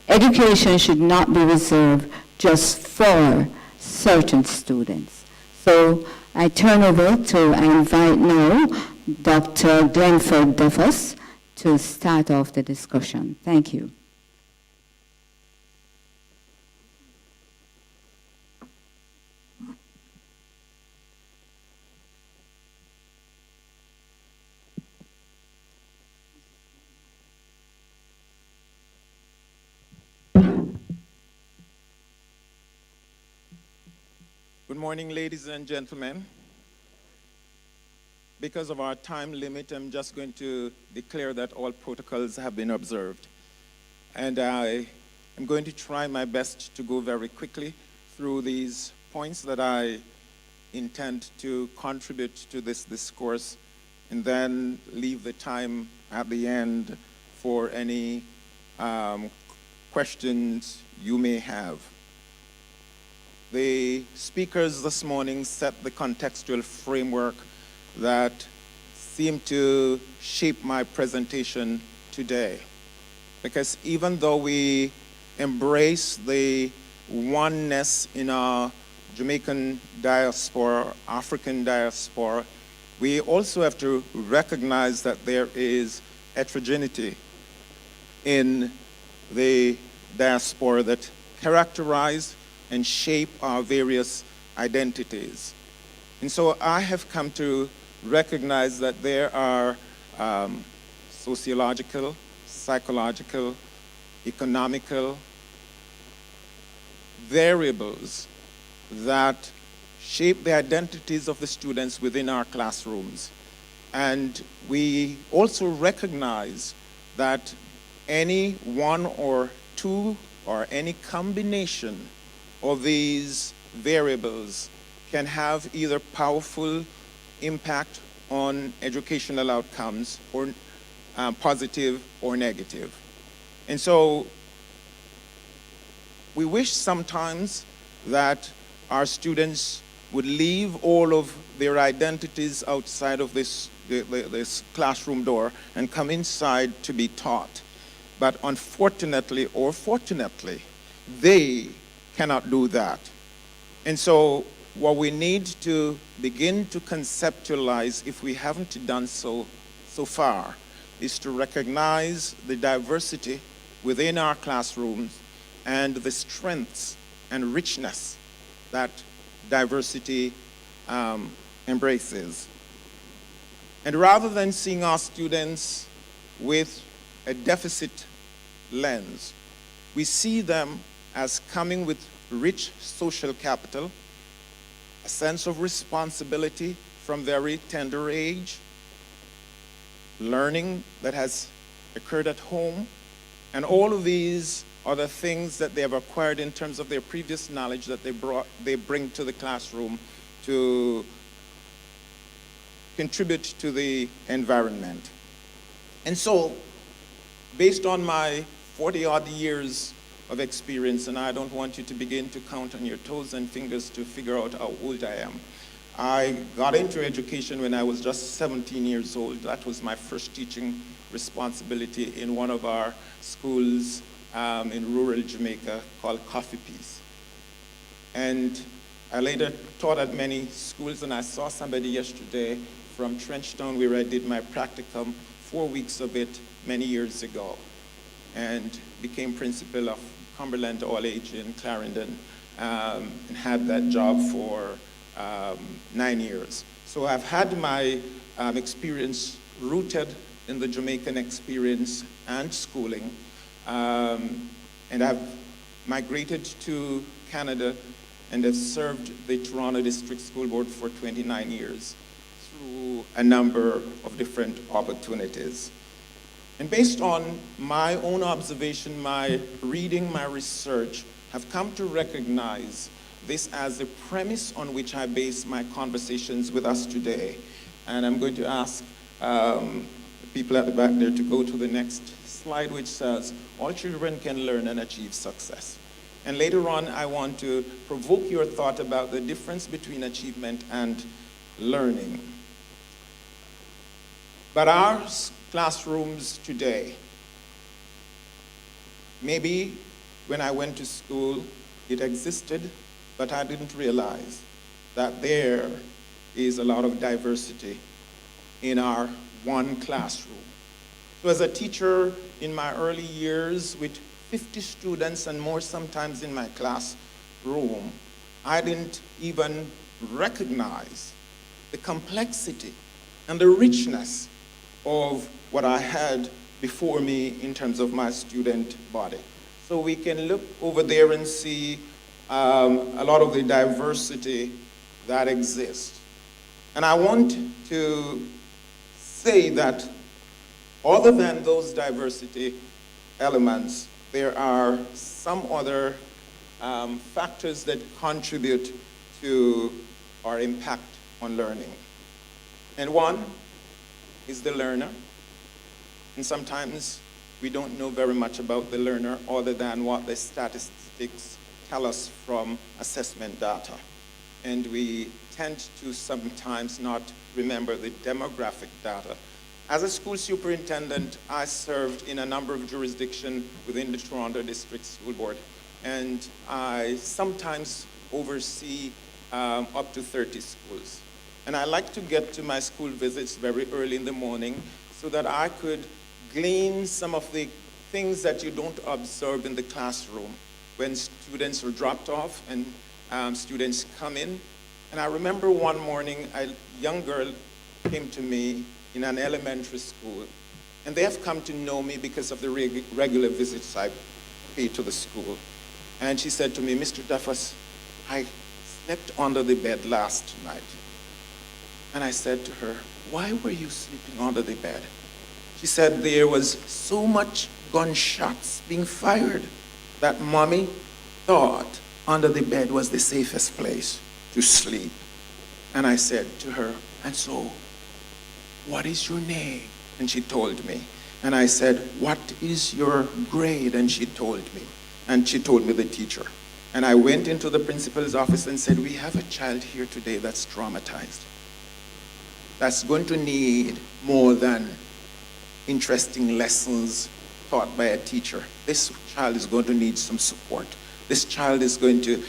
Education should not be reserved just for certain students. So I turn over to, I invite now Dr. Glenford Duffus to start off the discussion. Thank you. Good morning, ladies and gentlemen. Because of our time limit, I'm just going to declare that all protocols have been observed. And I am going to try my best to go very quickly through these points that I intend to contribute to this discourse, and then leave the time at the end for any questions you may have. The speakers this morning set the contextual framework that seemed to shape my presentation today. Because even though we embrace the oneness in our Jamaican diaspora, African diaspora, we also have to recognize that there is heterogeneity in the diaspora that characterize and shape our various identities. And so I have come to recognize that there are sociological, psychological, economical variables that shape the identities of the students within our classrooms. And we also recognize that any one or two or any combination of these variables can have either powerful impact on educational outcomes, or positive or negative. And so we wish sometimes that our students would leave all of their identities outside of this classroom door and come inside to be taught. But unfortunately or fortunately, they cannot do that. And so what we need to begin to conceptualize, if we haven't done so far, is to recognize the diversity within our classrooms and the strengths and richness that diversity embraces. And rather than seeing our students with a deficit lens, we see them as coming with rich social capital, a sense of responsibility from very tender age, learning that has occurred at home, and all of these are the things that they have acquired in terms of their previous knowledge that they bring to the classroom to contribute to the environment. And so, based on my 40-odd years of experience, and I don't want you to begin to count on your toes and fingers to figure out how old I am. I got into education when I was just 17 years old. That was my first teaching responsibility in one of our schools in rural Jamaica called Coffee Peace. And I later taught at many schools, and I saw somebody yesterday from Trenchtown where I did my practicum, 4 weeks of it many years ago, and became principal of Cumberland All Age in Clarendon, and had that job for 9 years. So I've had my experience rooted in the Jamaican experience and schooling, and I've migrated to Canada and have served the Toronto District School Board for 29 years through a number of different opportunities. And based on my own observation, my reading, my research, have come to recognize this as the premise on which I base my conversations with us today. And I'm going to ask the people at the back there to go to the next slide, which says, all children can learn and achieve success. And later on, I want to provoke your thought about the difference between achievement and learning. But our classrooms today may be when I went to school, it existed, but I didn't realize that there is a lot of diversity in our one classroom. So as a teacher in my early years with 50 students and more sometimes in my classroom, I didn't even recognize the complexity and the richness of what I had before me in terms of my student body. So we can look over there and see a lot of the diversity that exists. And I want to say that other than those diversity elements, there are some other factors that contribute to our impact on learning. And one is the learner. And sometimes we don't know very much about the learner other than what the statistics tell us from assessment data. And we tend to sometimes not remember the demographic data. As a school superintendent, I served in a number of jurisdictions within the Toronto District School Board, and I sometimes oversee up to 30 schools. And I like to get to my school visits very early in the morning so that I could glean some of the things that you don't observe in the classroom when students are dropped off and students come in. And I remember one morning, a young girl came to me in an elementary school, and they have come to know me because of the regular visits I pay to the school. And she said to me, "Mr. Duffus, I slept under the bed last night." And I said to her, "Why were you sleeping under the bed?" She said, "There was so much gunshots being fired that Mommy thought under the bed was the safest place to sleep." And I said to her, "And so, what is your name?" And she told me. And I said, "What is your grade?" And she told me. And she told me the teacher. And I went into the principal's office and said, "We have a child here today that's traumatized. That's going to need more than interesting lessons taught by a teacher. This child is going to need some support. This child is going to,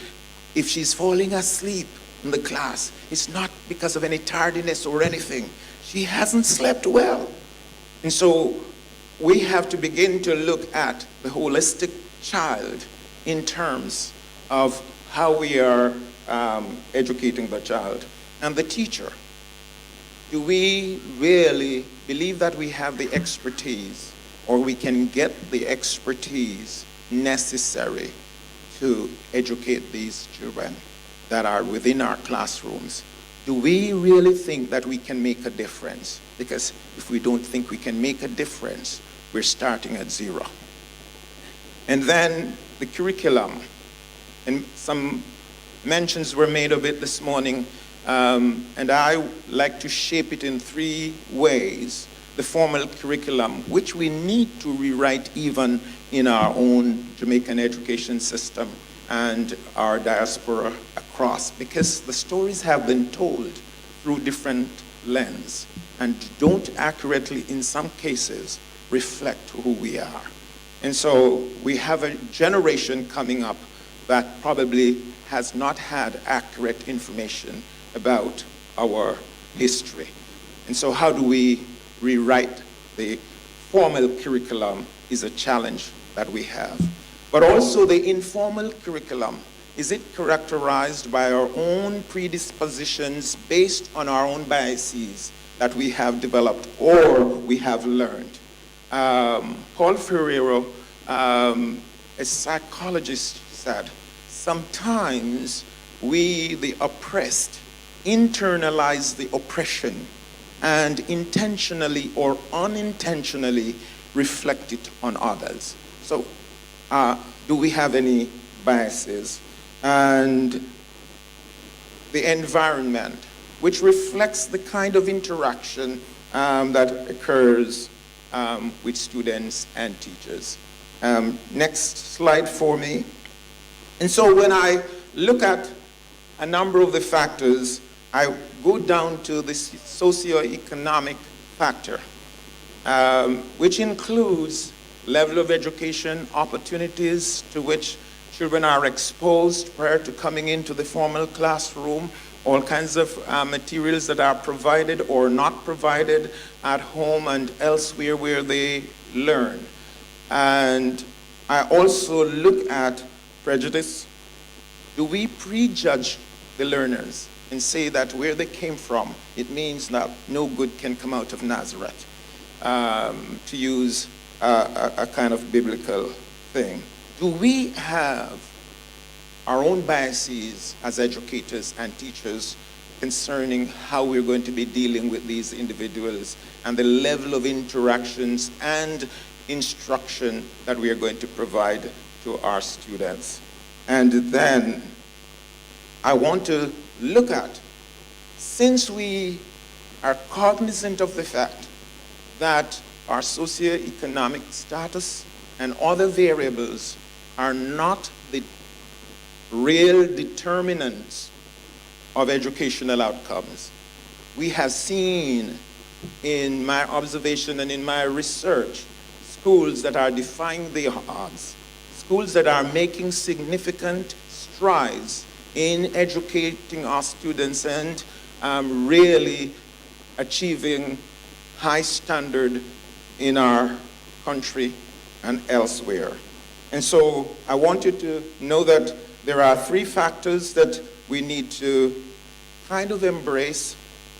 if she's falling asleep in the class, it's not because of any tardiness or anything. She hasn't slept well." And so we have to begin to look at the holistic child in terms of how we are educating the child. And the teacher, do we really believe that we have the expertise, or we can get the expertise necessary to educate these children that are within our classrooms? Do we really think that we can make a difference? Because if we don't think we can make a difference, we're starting at zero. And then the curriculum, and some mentions were made of it this morning, and I like to shape it in three ways. The formal curriculum, which we need to rewrite even in our own Jamaican education system and our diaspora across, because the stories have been told through different lenses and don't accurately, in some cases, reflect who we are. And so we have a generation coming up that probably has not had accurate information about our history. And so how do we rewrite the formal curriculum is a challenge that we have. But also the informal curriculum, is it characterized by our own predispositions based on our own biases that we have developed or we have learned? Paul Ferrero, a psychologist, said, sometimes we, the oppressed, internalize the oppression and intentionally or unintentionally reflect it on others. So, do we have any biases? And the environment, which reflects the kind of interaction that occurs with students and teachers. Next slide for me. And so when I look at a number of the factors, I go down to the socioeconomic factor, which includes level of education, opportunities to which children are exposed prior to coming into the formal classroom, all kinds of materials that are provided or not provided at home and elsewhere where they learn. And I also look at prejudice. Do we prejudge the learners and say that where they came from, it means that no good can come out of Nazareth, to use a kind of biblical thing? Do we have our own biases as educators and teachers concerning how we're going to be dealing with these individuals and the level of interactions and instruction that we are going to provide to our students? And then I want to look at, since we are cognizant of the fact that our socioeconomic status and other variables are not the real determinants of educational outcomes. We have seen in my observation and in my research schools that are defying the odds, schools that are making significant strides in educating our students and really achieving high standard in our country and elsewhere. And so I want you to know that there are three factors that we need to kind of embrace.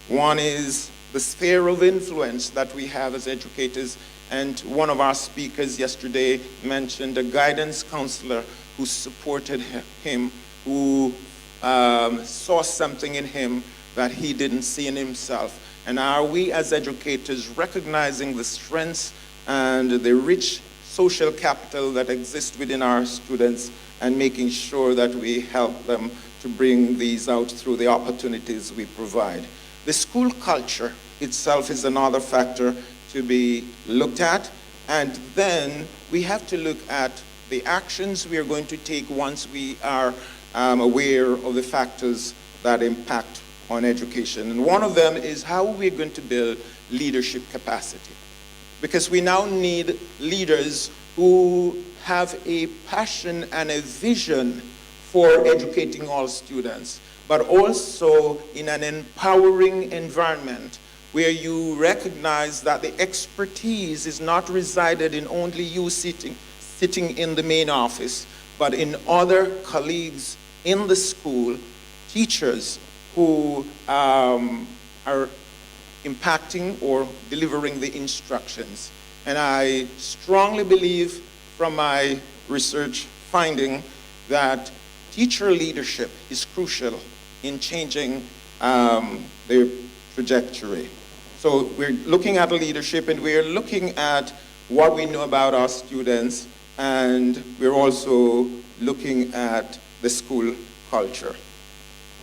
One is the sphere of influence that we have as educators. And one of our speakers yesterday mentioned a guidance counselor who supported him, who saw something in him that he didn't see in himself. And are we as educators recognizing the strengths and the rich social capital that exists within our students and making sure that we help them to bring these out through the opportunities we provide? The school culture itself is another factor to be looked at. And then we have to look at the actions we are going to take once we are aware of the factors that impact on education. And one of them is how we're going to build leadership capacity. Because we now need leaders who have a passion and a vision for educating all students, but also in an empowering environment where you recognize that the expertise is not resided in only you sitting in the main office, but in other colleagues in the school, teachers who are impacting or delivering the instructions. And I strongly believe from my research finding that teacher leadership is crucial in changing the trajectory. So we're looking at leadership and we're looking at what we know about our students, and we're also looking at the school culture.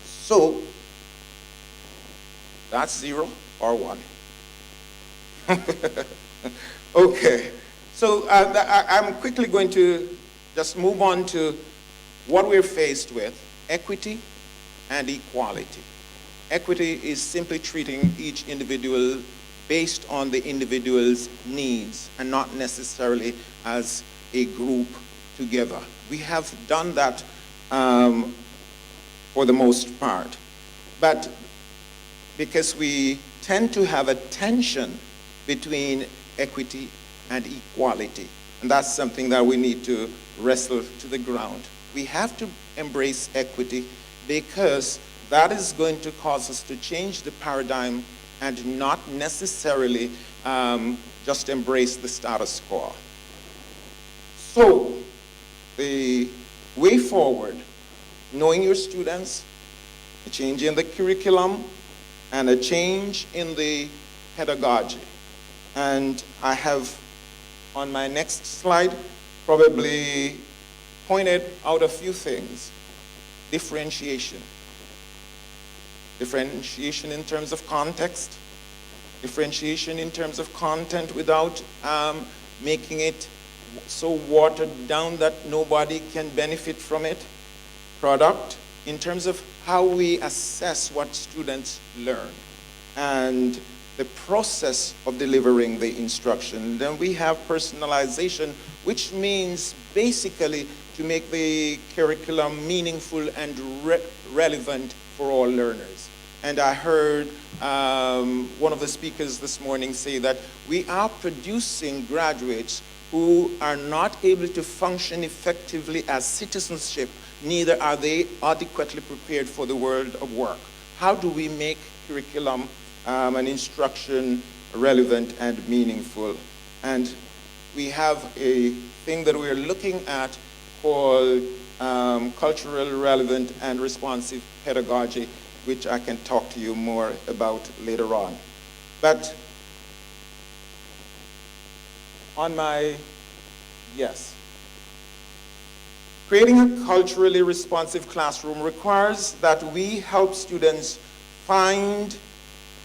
So that's 0 or 1. Okay, so I'm quickly going to just move on to what we're faced with: equity and equality. Equity is simply treating each individual based on the individual's needs and not necessarily as a group together. We have done that for the most part. But because we tend to have a tension between equity and equality, and that's something that we need to wrestle to the ground. We have to embrace equity because that is going to cause us to change the paradigm and not necessarily just embrace the status quo. So, the way forward, knowing your students, a change in the curriculum, and a change in the pedagogy. And I have, on my next slide, probably pointed out a few things. Differentiation. Differentiation in terms of context. Differentiation in terms of content without making it so watered down that nobody can benefit from it. Product, in terms of how we assess what students learn. And the process of delivering the instruction. Then we have personalization, which means basically to make the curriculum meaningful and relevant for all learners. And I heard one of the speakers this morning say that we are producing graduates who are not able to function effectively as citizenship, neither are they adequately prepared for the world of work. How do we make curriculum and instruction relevant and meaningful? And we have a thing that we're looking at called cultural relevant and responsive pedagogy, which I can talk to you more about later on. But on my, yes. Creating a culturally responsive classroom requires that we help students find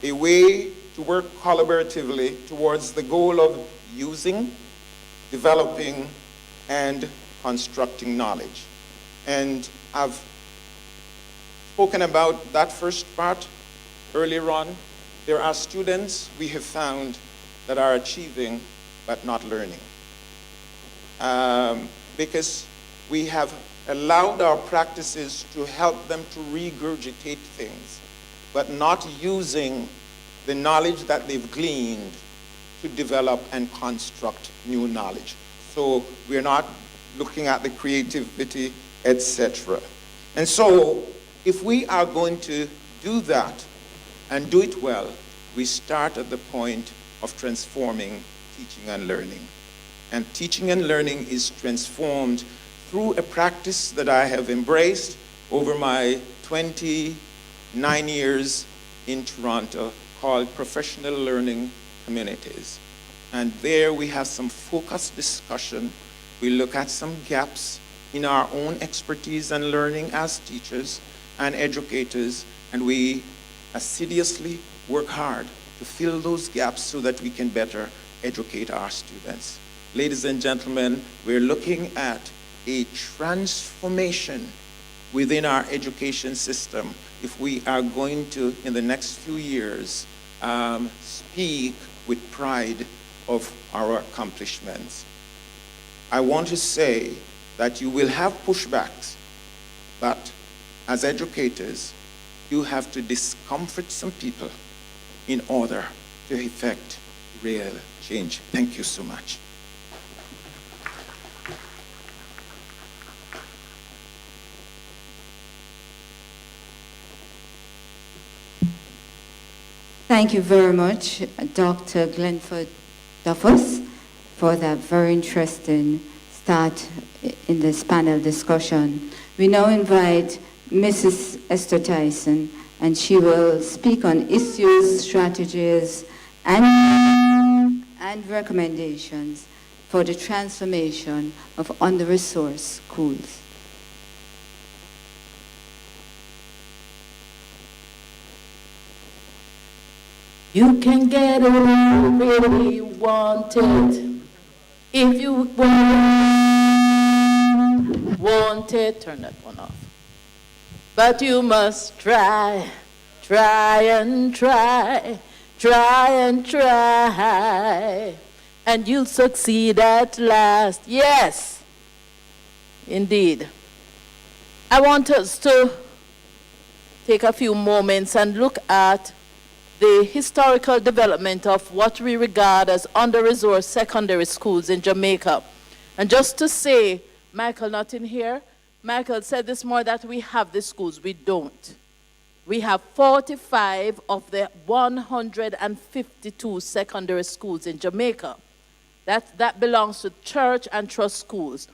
a way to work collaboratively towards the goal of using, developing, and constructing knowledge. And I've spoken about that first part earlier on. There are students we have found that are achieving but not learning. Because we have allowed our practices to help them to regurgitate things, but not using the knowledge that they've gleaned to develop and construct new knowledge. So we're not looking at the creativity, etc. And so if we are going to do that and do it well, we start at the point of transforming teaching and learning. And teaching and learning is transformed through a practice that I have embraced over my 29 years in Toronto called professional learning communities. And there we have some focused discussion. We look at some gaps in our own expertise and learning as teachers and educators, and we assiduously work hard to fill those gaps so that we can better educate our students. Ladies and gentlemen, we're looking at a transformation within our education system if we are going to, in the next few years, speak with pride of our accomplishments. I want to say that you will have pushbacks, but as educators, you have to discomfort some people in order to effect real change. Thank you so much. Thank you very much, Dr. Glenford Duffus, for that very interesting start in this panel discussion. We now invite Mrs. Esther Tyson, and she will speak on issues, strategies, and recommendations for the transformation of under-resourced schools. You can get it really you want it. If you want it, turn that one off. But you must try, try and try, try and try, and you'll succeed at last. Yes, indeed. I want us to take a few moments and look at the historical development of what we regard as under-resourced secondary schools in Jamaica. And just to say, Michael not in here, Michael said this morning that we have the schools. We don't. We have 45 of the 152 secondary schools in Jamaica. That belongs to church and trust schools.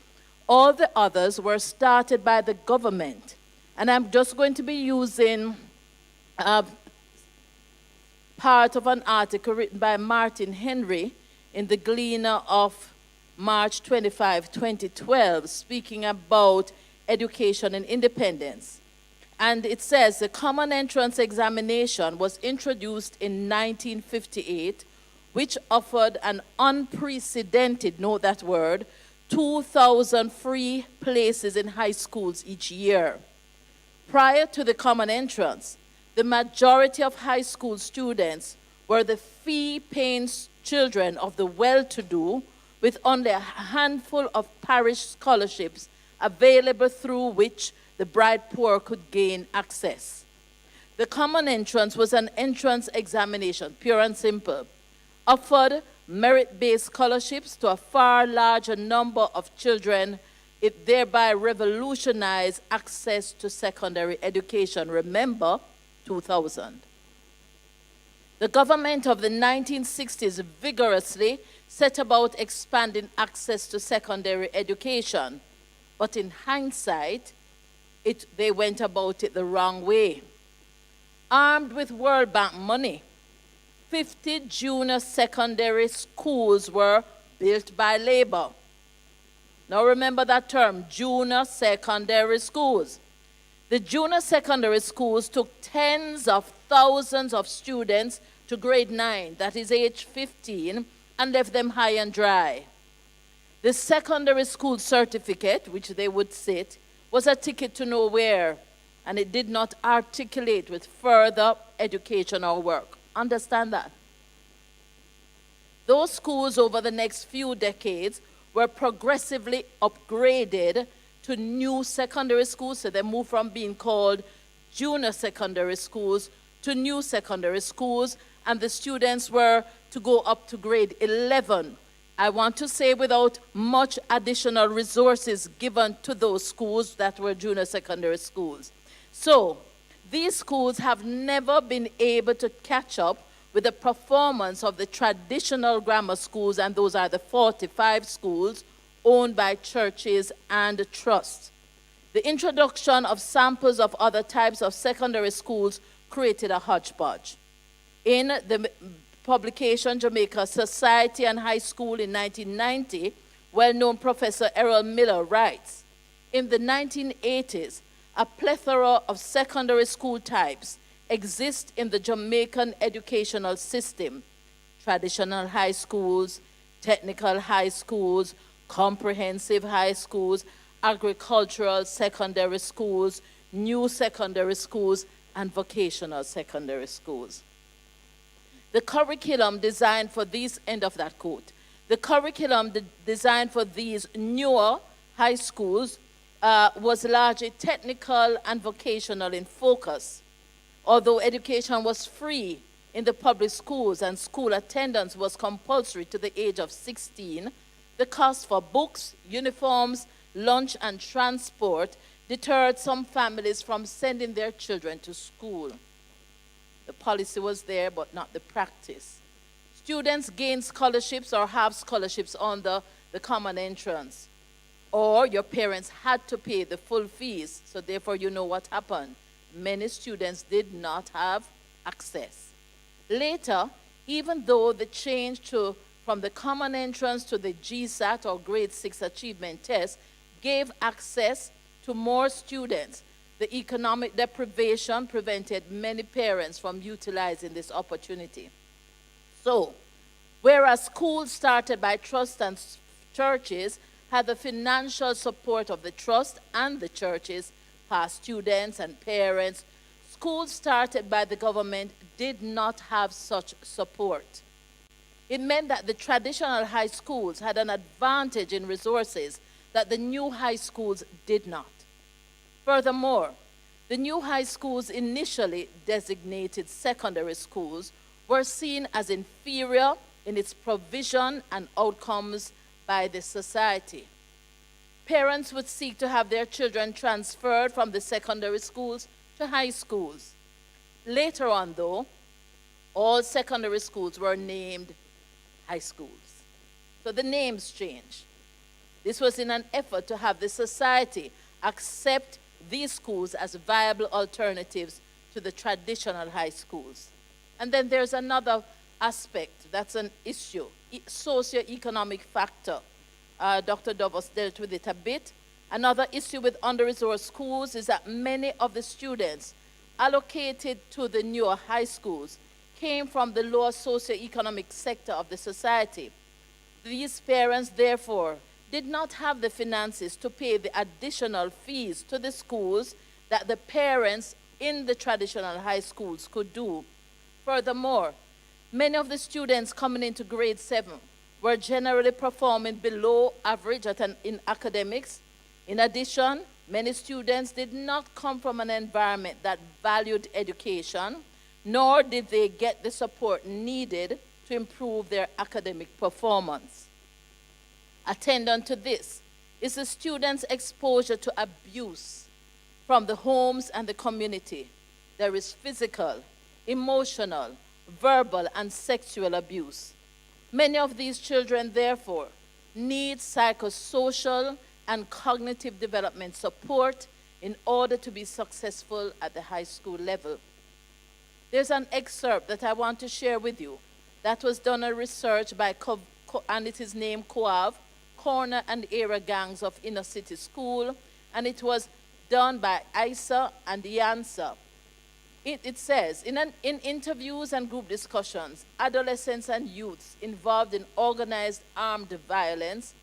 All the others were started by the government. And I'm just going to be using part of an article written by Martin Henry in the Gleaner of March 25, 2012, speaking about education and independence. And it says the Common Entrance Examination was introduced in 1958, which offered an unprecedented, note that word, 2,000 free places in high schools each year. Prior to the Common Entrance, the majority of high school students were the fee-paying children of the well-to-do, with only a handful of parish scholarships available through which the bright poor could gain access. The common entrance was an entrance examination, pure and simple, offered merit-based scholarships to a far larger number of children. It thereby revolutionized access to secondary education. Remember, 2000. The government of the 1960s vigorously set about expanding access to secondary education, but in hindsight, they went about it the wrong way. Armed with World Bank money, 50 junior secondary schools were built by labor. Now remember that term, junior secondary schools. The junior secondary schools took tens of thousands of students to grade 9, that is age 15, and left them high and dry. The secondary school certificate, which they would sit, was a ticket to nowhere, and it did not articulate with further education or work. Understand that? Those schools over the next few decades were progressively upgraded to new secondary schools, so they moved from being called junior secondary schools to new secondary schools, and the students were to go up to grade 11. I want to say without much additional resources given to those schools that were junior secondary schools. So, these schools have never been able to catch up with the performance of the traditional grammar schools, and those are the 45 schools owned by churches and trusts. The introduction of samples of other types of secondary schools created a hodgepodge. In the publication Jamaica Society and High School in 1990, well-known Professor Errol Miller writes, in the 1980s, a plethora of secondary school types exist in the Jamaican educational system: traditional high schools, technical high schools, comprehensive high schools, agricultural secondary schools, new secondary schools, and vocational secondary schools. The curriculum designed for these, end of that quote, the curriculum designed for these newer high schools was largely technical and vocational in focus. Although education was free in the public schools and school attendance was compulsory to the age of 16, the cost for books, uniforms, lunch, and transport deterred some families from sending their children to school. The policy was there, but not the practice. Students gained scholarships or have scholarships under the common entrance, or your parents had to pay the full fees, so therefore you know what happened. Many students did not have access. Later, even though the change from the common entrance to the GSAT or grade 6 achievement test gave access to more students, the economic deprivation prevented many parents from utilizing this opportunity. So, whereas schools started by trusts and churches had the financial support of the trust and the churches, past students and parents, schools started by the government did not have such support. It meant that the traditional high schools had an advantage in resources that the new high schools did not. Furthermore, the new high schools, initially designated secondary schools, were seen as inferior in its provision and outcomes by the society. Parents would seek to have their children transferred from the secondary schools to high schools. Later on, though, all secondary schools were named high schools. So the names changed. This was in an effort to have the society accept these schools as viable alternatives to the traditional high schools. And then there's another aspect that's an issue, socioeconomic factor. Dr. Davos dealt with it a bit. Another issue with under-resourced schools is that many of the students allocated to the newer high schools came from the lower socioeconomic sector of the society. These parents, therefore, did not have the finances to pay the additional fees to the schools that the parents in the traditional high schools could do. Furthermore, Many of the students coming into grade 7 were generally performing below average in academics. In addition, many students did not come from an environment that valued education, nor did they get the support needed to improve their academic performance. Attendant to this is the students' exposure to abuse from the homes and the community. There is physical, emotional, verbal, and sexual abuse. Many of these children, therefore, need psychosocial and cognitive development support in order to be successful at the high school level. There's an excerpt that I want to share with you that was done a research by, and it is named COAV, Corner and Area Gangs of Inner City School, and it was done by ISA and YANSA. It says, in interviews and group discussions, adolescents and youths involved in organized armed violence,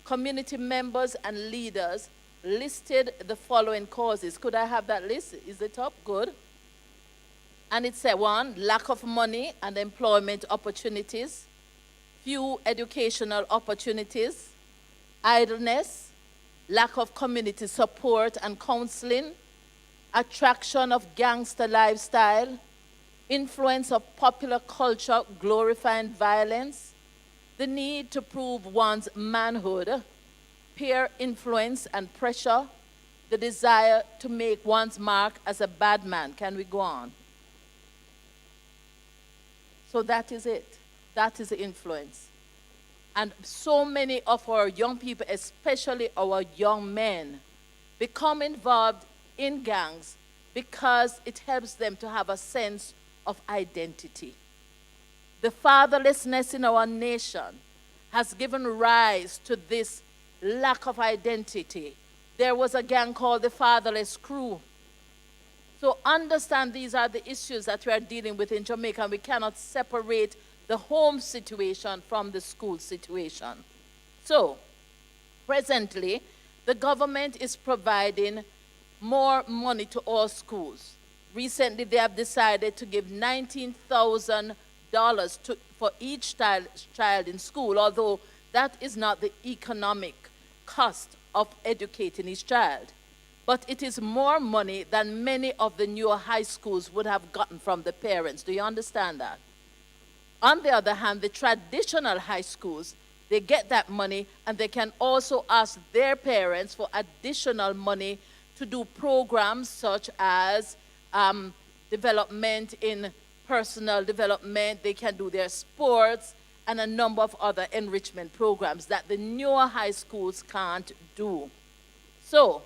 community members and leaders listed the following causes. Could I have that list? Is it up? Good. And it said, 1, lack of money and employment opportunities, few educational opportunities, idleness, lack of community support and counseling, attraction of gangster lifestyle, influence of popular culture glorifying violence, the need to prove one's manhood, peer influence and pressure, the desire to make one's mark as a bad man. Can we go on? So that is it. That is the influence. And so many of our young people, especially our young men, become involved in gangs because it helps them to have a sense of identity. The fatherlessness in our nation has given rise to this lack of identity. There was a gang called the Fatherless Crew. So understand these are the issues that we are dealing with in Jamaica, and we cannot separate the home situation from the school situation. So, presently, the government is providing more money to all schools. Recently, they have decided to give $19,000 for each child in school, although that is not the economic cost of educating each child. But it is more money than many of the newer high schools would have gotten from the parents. Do you understand that? On the other hand, the traditional high schools, they get that money, and they can also ask their parents for additional money to do programs such as development in personal development. They can do their sports and a number of other enrichment programs that the newer high schools can't do. So,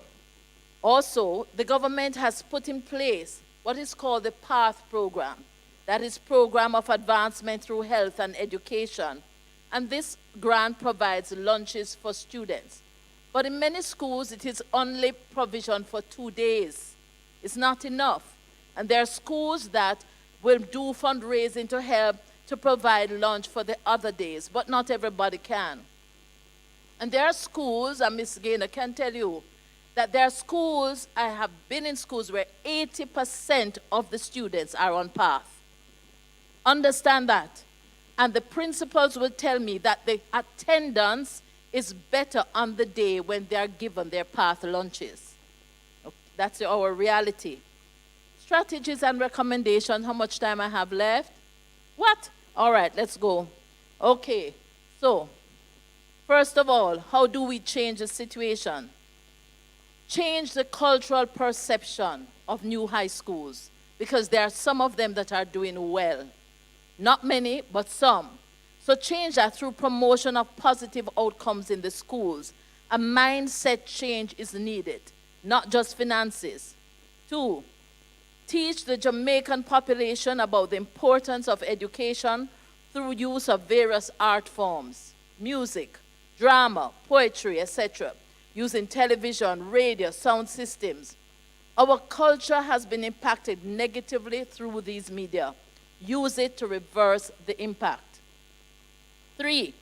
also, the government has put in place what is called the PATH program. That is Program of Advancement Through Health and Education. And this grant provides lunches for students. But in many schools, it is only provision for 2 days. It's not enough. And there are schools that will do fundraising to help to provide lunch for the other days, but not everybody can. And there are schools, and Ms. Gaynor can tell you, that there are schools, I have been in schools where 80% of the students are on PATH. Understand that. And the principals will tell me that the attendance is better on the day when they are given their PATH lunches. That's our reality. Strategies and recommendations. How much time I have left? What? All right, let's go. Okay, so first of all, how do we change the situation? Change the cultural perception of new high schools, because there are some of them that are doing well. Not many, but some. So change that through promotion of positive outcomes in the schools. A mindset change is needed, not just finances. 2, teach the Jamaican population about the importance of education through use of various art forms, music, drama, poetry, etc., using television, radio, sound systems. Our culture has been impacted negatively through these media. Use it to reverse the impact. 3,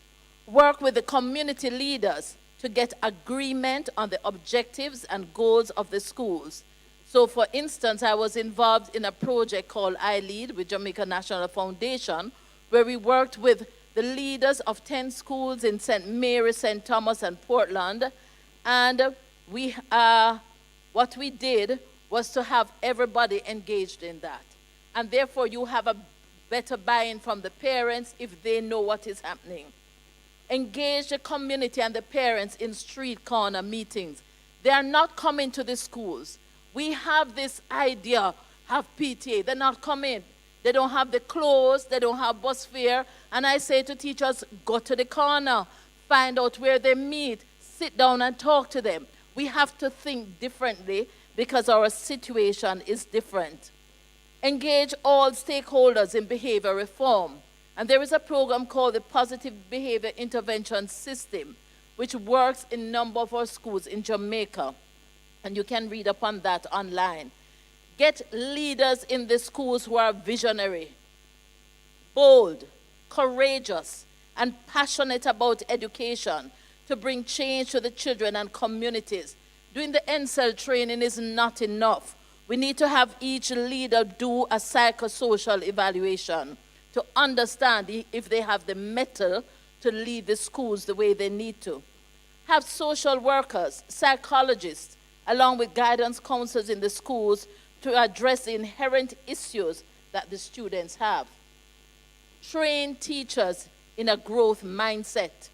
work with the community leaders to get agreement on the objectives and goals of the schools. So, for instance, I was involved in a project called I Lead with Jamaica National Foundation, where we worked with the leaders of 10 schools in St. Mary, St. Thomas, and Portland. And what we did was to have everybody engaged in that. And therefore, you have a better buy-in from the parents if they know what is happening. Engage the community and the parents in street corner meetings. They are not coming to the schools. We have this idea, have PTA. They're not coming. They don't have the clothes. They don't have bus fare. And I say to teachers, go to the corner, find out where they meet, sit down and talk to them. We have to think differently because our situation is different. Engage all stakeholders in behavior reform. And there is a program called the Positive Behavior Intervention System, which works in a number of our schools in Jamaica. And you can read up on that online. Get leaders in the schools who are visionary, bold, courageous, and passionate about education to bring change to the children and communities. Doing the NSEL training is not enough. We need to have each leader do a psychosocial evaluation to understand if they have the mettle to lead the schools the way they need to. Have social workers, psychologists, along with guidance counselors in the schools to address the inherent issues that the students have. Train teachers in a growth mindset,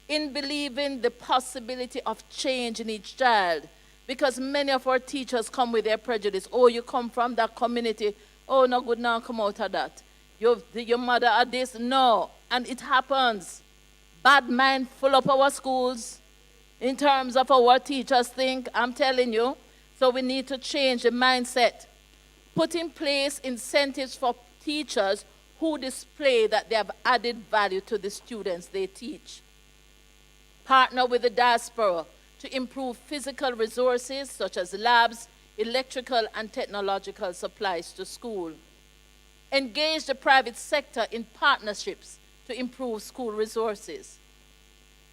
in believing the possibility of change in each child, because many of our teachers come with their prejudice. Oh, you come from that community. Oh, no good now, come out of that. Your mother are this. No, and it happens. Bad mind full up our schools in terms of our teachers think, I'm telling you. So we need to change the mindset. Put in place incentives for teachers who display that they have added value to the students they teach. Partner with the Diaspora to improve physical resources such as labs, electrical and technological supplies to school. Engage the private sector in partnerships to improve school resources.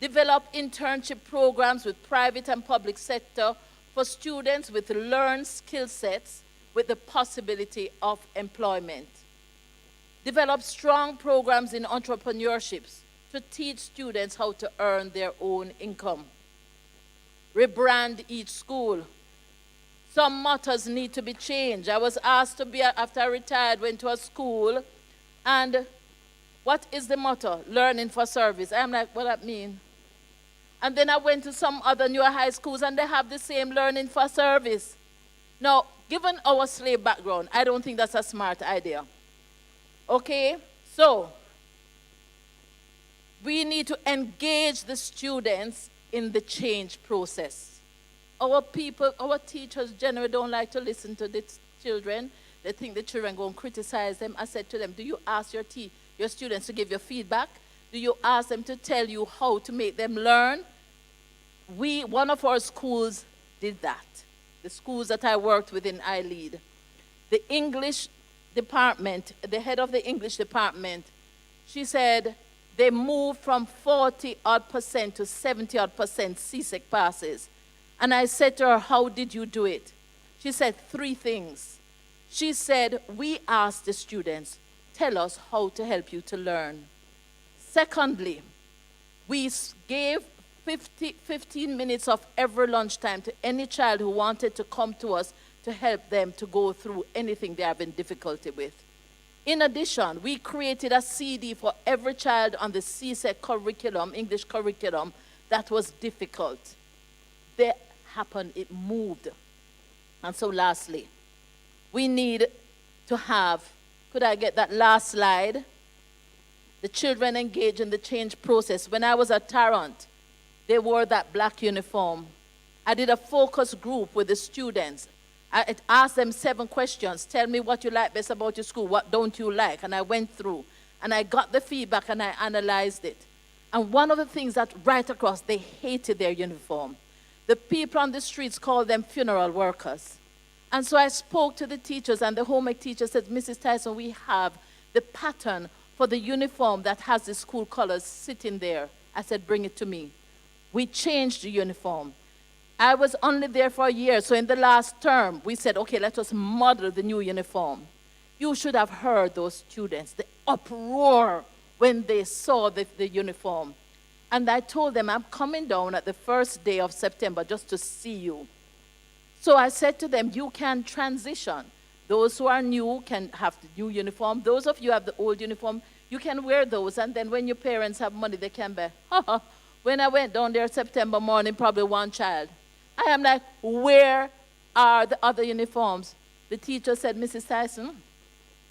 Develop internship programs with private and public sector for students with learned skill sets with the possibility of employment. Develop strong programs in entrepreneurship to teach students how to earn their own income. Rebrand each school. Some mottos need to be changed. I was asked to be, after I retired, went to a school, and what is the motto? Learning for service. I'm like, what that mean? And then I went to some other newer high schools, and they have the same learning for service. Now, given our slave background, I don't think that's a smart idea. Okay? So, we need to engage the students in the change process. Our people, our teachers generally don't like to listen to the children. They think the children go and criticize them. I said to them, do you ask your students to give you feedback? Do you ask them to tell you how to make them learn? One of our schools did that. The schools that I worked with in iLead. The English department, the head of the English department, she said they moved from 40-odd% to 70-odd% CSEC passes. And I said to her, how did you do it? She said 3 things. She said, we asked the students, tell us how to help you to learn. Secondly, we gave 15 minutes of every lunchtime to any child who wanted to come to us to help them to go through anything they have in difficulty with. In addition, we created a CD for every child on the CSEC curriculum, English curriculum, that was difficult. That happened, it moved. And so lastly, we need to have, could I get that last slide? The children engage in the change process. When I was at Tarrant, they wore that black uniform. I did a focus group with the students. I asked them 7 questions. Tell me what you like best about your school. What don't you like? And I went through. And I got the feedback and I analyzed it. And one of the things that right across, they hated their uniform. The people on the streets called them funeral workers. And so I spoke to the teachers, and the home ec teacher said, Mrs. Tyson, we have the pattern for the uniform that has the school colors sitting there. I said, bring it to me. We changed the uniform. I was only there for a year, so in the last term, we said, okay, let us model the new uniform. You should have heard those students, the uproar when they saw the uniform. And I told them, I'm coming down at the first day of September just to see you. So I said to them, you can transition. Those who are new can have the new uniform. Those of you who have the old uniform, you can wear those. And then when your parents have money, they can buy. When I went down there September morning, probably one child. I am like, where are the other uniforms? The teacher said, Mrs. Tyson,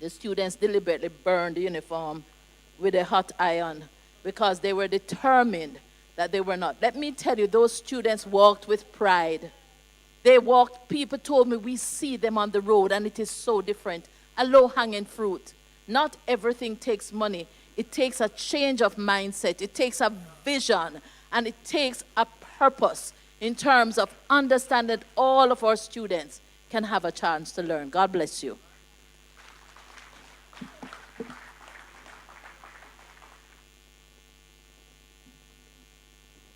the students deliberately burned the uniform with a hot iron because they were determined that they were not. Let me tell you, those students walked with pride. They walked, people told me, we see them on the road and it is so different. A low-hanging fruit. Not everything takes money. It takes a change of mindset. It takes a vision and it takes a purpose in terms of understanding that all of our students can have a chance to learn. God bless you.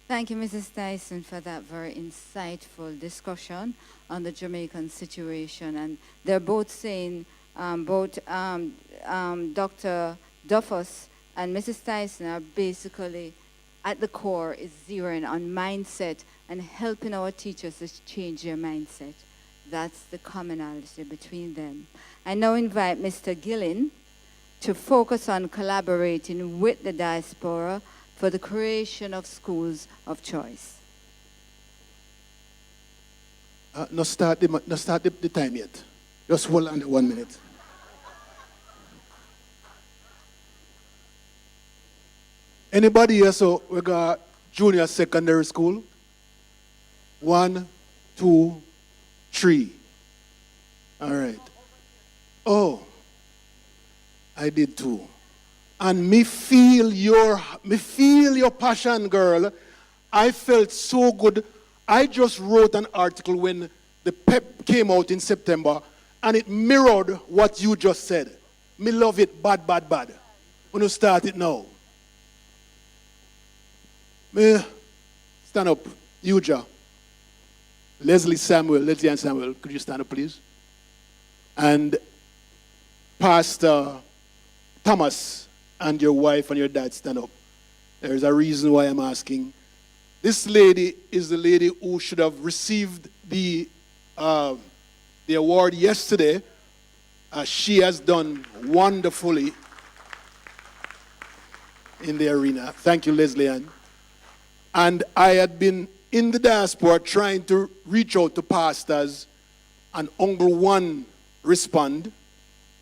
Thank you, Mrs. Tyson, for that very insightful discussion on the Jamaican situation. And they're both saying, Dr. Duffus and Mrs. Tyson are basically at the core is zeroing on mindset and helping our teachers to change their mindset. That's the commonality between them. I now invite Mr. Gillen to focus on collaborating with the diaspora for the creation of schools of choice. Not start the time yet. Just hold on 1 minute. Anybody here? So we got junior secondary school. 1, 2, 3. All right. Oh, I did too. And me feel your passion, girl. I felt so good. I just wrote an article when the PEP came out in September, and it mirrored what you just said. Me love it, bad, bad, bad. When you start it now. Me, stand up. Uja. Leslie and Samuel, could you stand up, please? And Pastor Thomas and your wife and your dad, stand up. There's a reason why I'm asking. This lady is the lady who should have received the award yesterday. She has done wonderfully in the arena. Thank you, Leslie Ann. And I had been in the diaspora trying to reach out to pastors, and Uncle One respond,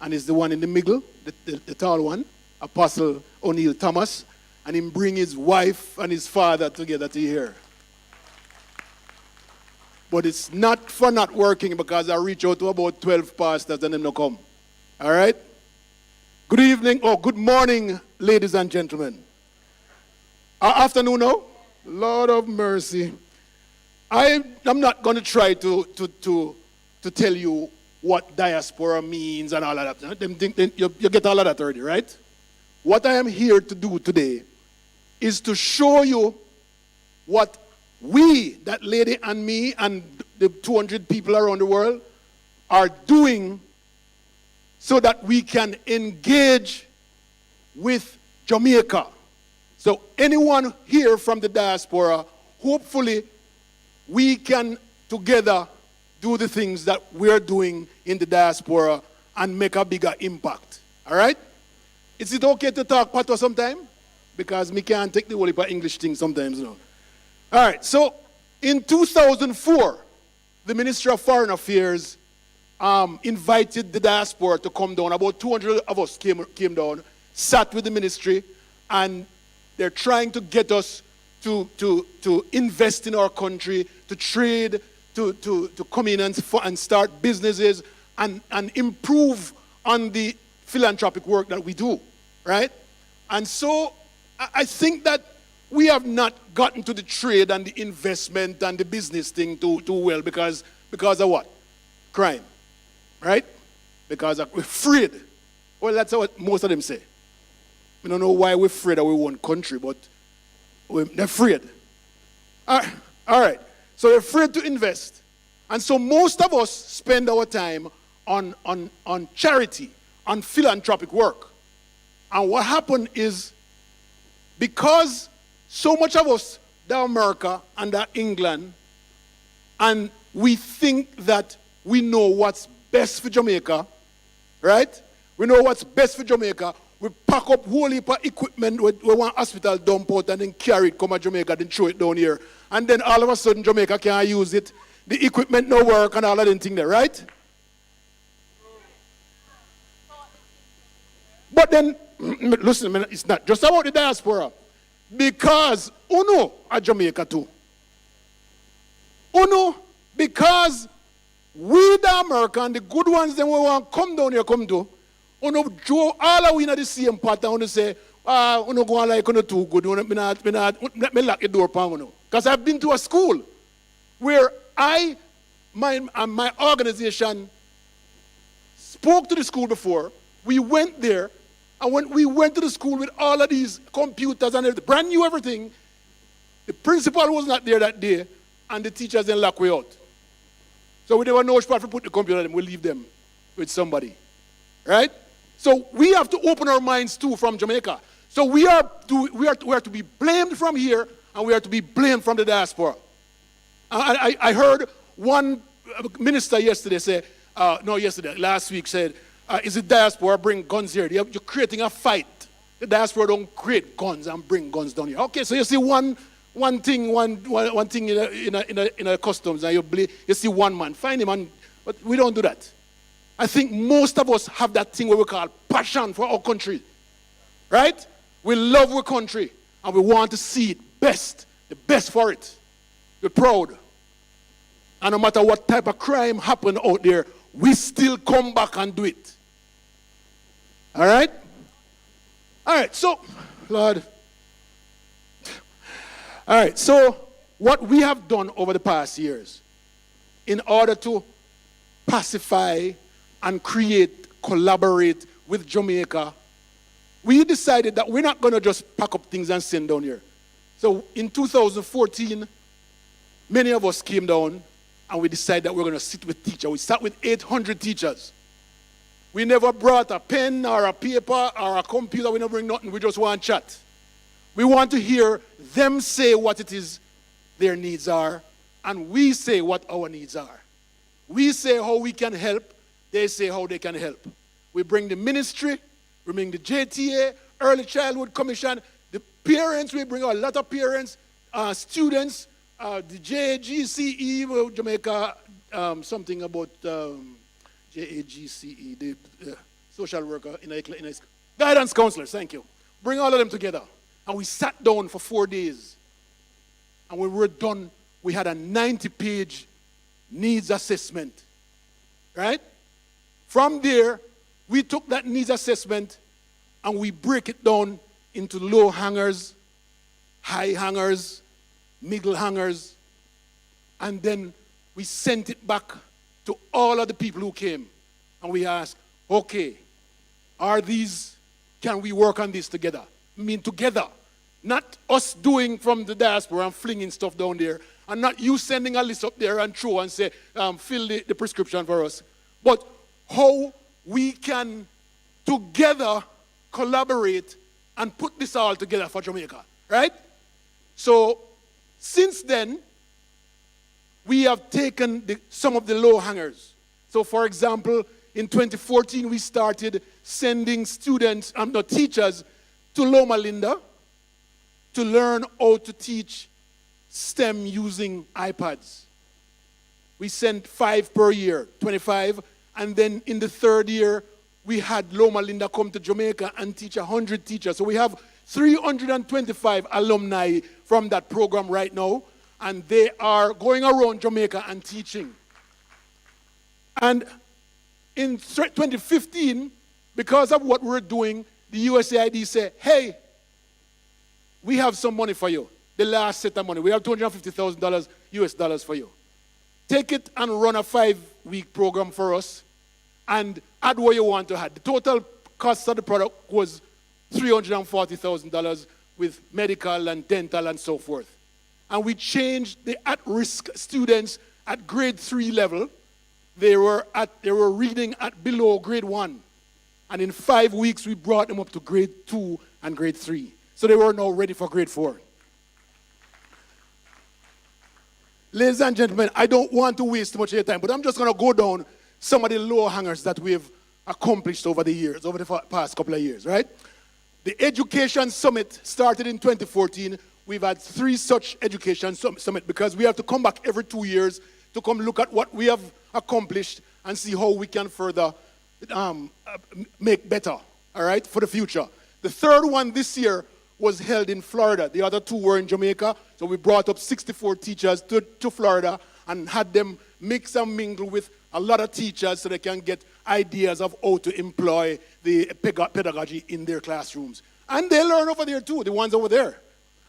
and is the one in the middle, the tall one, Apostle O'Neill Thomas, and him bring his wife and his father together to hear. But it's not for not working, because I reach out to about 12 pastors and them no come. All right? Good evening, or good morning, ladies and gentlemen. Afternoon now? Lord of mercy. I'm not going to try to tell you what diaspora means and all of that. You get all of that already, right? What I am here to do today is to show you what we, that lady and me and the 200 people around the world, are doing so that we can engage with Jamaica. So anyone here from the diaspora, hopefully we can together do the things that we're doing in the diaspora and make a bigger impact. All right? Is it okay to talk patois sometime? Because me can't take the whole heap of English thing sometimes, you know. All right, so in 2004, the Ministry of Foreign Affairs invited the diaspora to come down. About 200 of us came down, sat with the ministry, and they're trying to get us to invest in our country, to trade, to come in and start businesses and improve on the philanthropic work that we do, right? And so I think that we have not gotten to the trade and the investment and the business thing too well because of what? Crime, right? Because we're afraid. Well, that's what most of them say. We don't know why we're afraid of our own country, but they're afraid. All right. So they're afraid to invest. And so most of us spend our time on charity, on philanthropic work. And what happened is, because so much of us, the America and the England, and we think that we know what's best for Jamaica, right? We know what's best for Jamaica. We pack up whole heap of equipment we want hospital dump out and then carry it come to Jamaica, then throw it down here. And then all of a sudden Jamaica can't use it. The equipment no work and all of them things there, right? But then, listen, it's not just about the diaspora. Because uno at Jamaica too. Uno, because we the American, the good ones, then we want to come down here, come to. Uno draw all of we in the same pattern. Uno say, uno go on like uno too good. Uno, me lock the door upon uno. Because I've been to a school where my organization spoke to the school before. We went there, and when we went to the school with all of these computers and everything, brand new everything, the principal was not there that day, and the teachers then locked way out. So we never know which part to put the computer in, we'll leave them with somebody. Right? So we have to open our minds too from Jamaica. So we are to be blamed from here, and we are to be blamed from the diaspora. I heard one minister yesterday say, last week said, is it diaspora bring guns here? You're creating a fight. The diaspora don't create guns and bring guns down here. Okay, so you see one thing in a customs, and you see one man, find him, but we don't do that. I think most of us have that thing what we call passion for our country, right? We love our country, and we want to see it the best for it. We're proud. And no matter what type of crime happen out there, we still come back and do it. All right? All right, so, Lord. All right, so what we have done over the past years in order to pacify and collaborate with Jamaica, we decided that we're not going to just pack up things and send down here. So in 2014, many of us came down and we decided that we're going to sit with teachers. We sat with 800 teachers. We never brought a pen or a paper or a computer. We never bring nothing. We just want to chat. We want to hear them say what it is their needs are, and we say what our needs are. We say how we can help. They say how they can help. We bring the ministry. We bring the JTA, Early Childhood Commission, the parents. We bring a lot of parents, students, the JGCE, Jamaica, something about JAGCE, the social worker in a guidance counselors, thank you. Bring all of them together. And we sat down for 4 days. And when we were done, we had a 90-page needs assessment. Right? From there, we took that needs assessment and we break it down into low hangers, high hangers, middle hangers, and then we sent it back to all of the people who came. And we asked, okay, can we work on this together? I mean together. Not us doing from the diaspora and flinging stuff down there, and not you sending a list up there and throw and say, fill the prescription for us. But how we can together collaborate and put this all together for Jamaica, right? So since then, we have taken some of the low hangers. So for example, in 2014, we started sending teachers to Loma Linda to learn how to teach STEM using iPads. We sent 5 per year, 25, and then in the 3rd year, we had Loma Linda come to Jamaica and teach 100 teachers. So we have 325 alumni from that program right now, and they are going around Jamaica and teaching. And in 2015, because of what we're doing, the USAID said, hey, we have some money for you. The last set of money. We have $250,000 US dollars for you. Take it and run a 5-week program for us and add what you want to add. The total cost of the product was $340,000 with medical and dental and so forth. And we changed the at-risk students at grade 3 level. They were reading at below grade 1. And in 5 weeks, we brought them up to grade 2 and grade 3. So they were now ready for grade 4. Ladies and gentlemen, I don't want to waste too much of your time, but I'm just going to go down some of the lower hangers that we've accomplished over the years, over the past couple of years, right? The Education Summit started in 2014. We've had 3 such Education Summit because we have to come back every 2 years to come look at what we have accomplished and see how we can further make better, all right, for the future. The third one this year was held in Florida. The other 2 were in Jamaica. So we brought up 64 teachers to Florida and had them mix and mingle with a lot of teachers so they can get ideas of how to employ the pedagogy in their classrooms. And they learn over there too, the ones over there.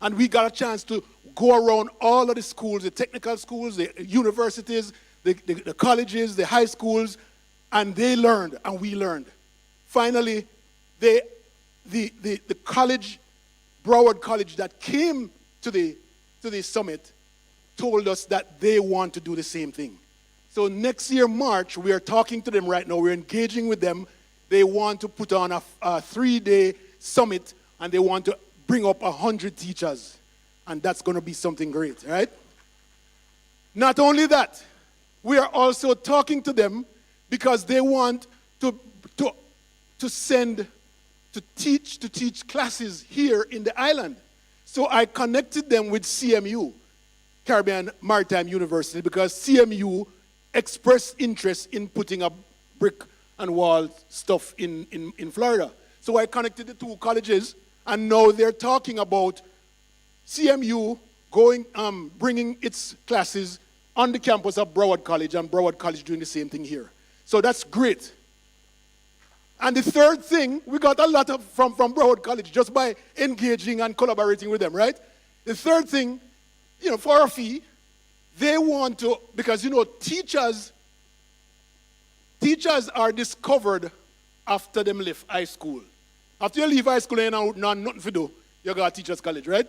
And we got a chance to go around all of the schools, the technical schools, the universities, the colleges, the high schools, and they learned and we learned. Finally, the college, Broward College that came to the summit told us that they want to do the same thing. So next year, March, we are talking to them right now. We're engaging with them. They want to put on a 3-day summit, and they want to bring up 100 teachers. And that's going to be something great, right? Not only that, we are also talking to them because they want to teach classes here in the island. So I connected them with CMU, Caribbean Maritime University, because CMU expressed interest in putting up brick and wall stuff in Florida. So I connected the 2 colleges, and now they're talking about CMU bringing its classes on the campus of Broward College, and Broward College doing the same thing here. So that's great. And the third thing, we got a lot from Broward College just by engaging and collaborating with them, right? The third thing, for a fee, they want to, because, teachers are discovered after them leave high school. After you leave high school and you know nothing to do, you got a teacher's college, right?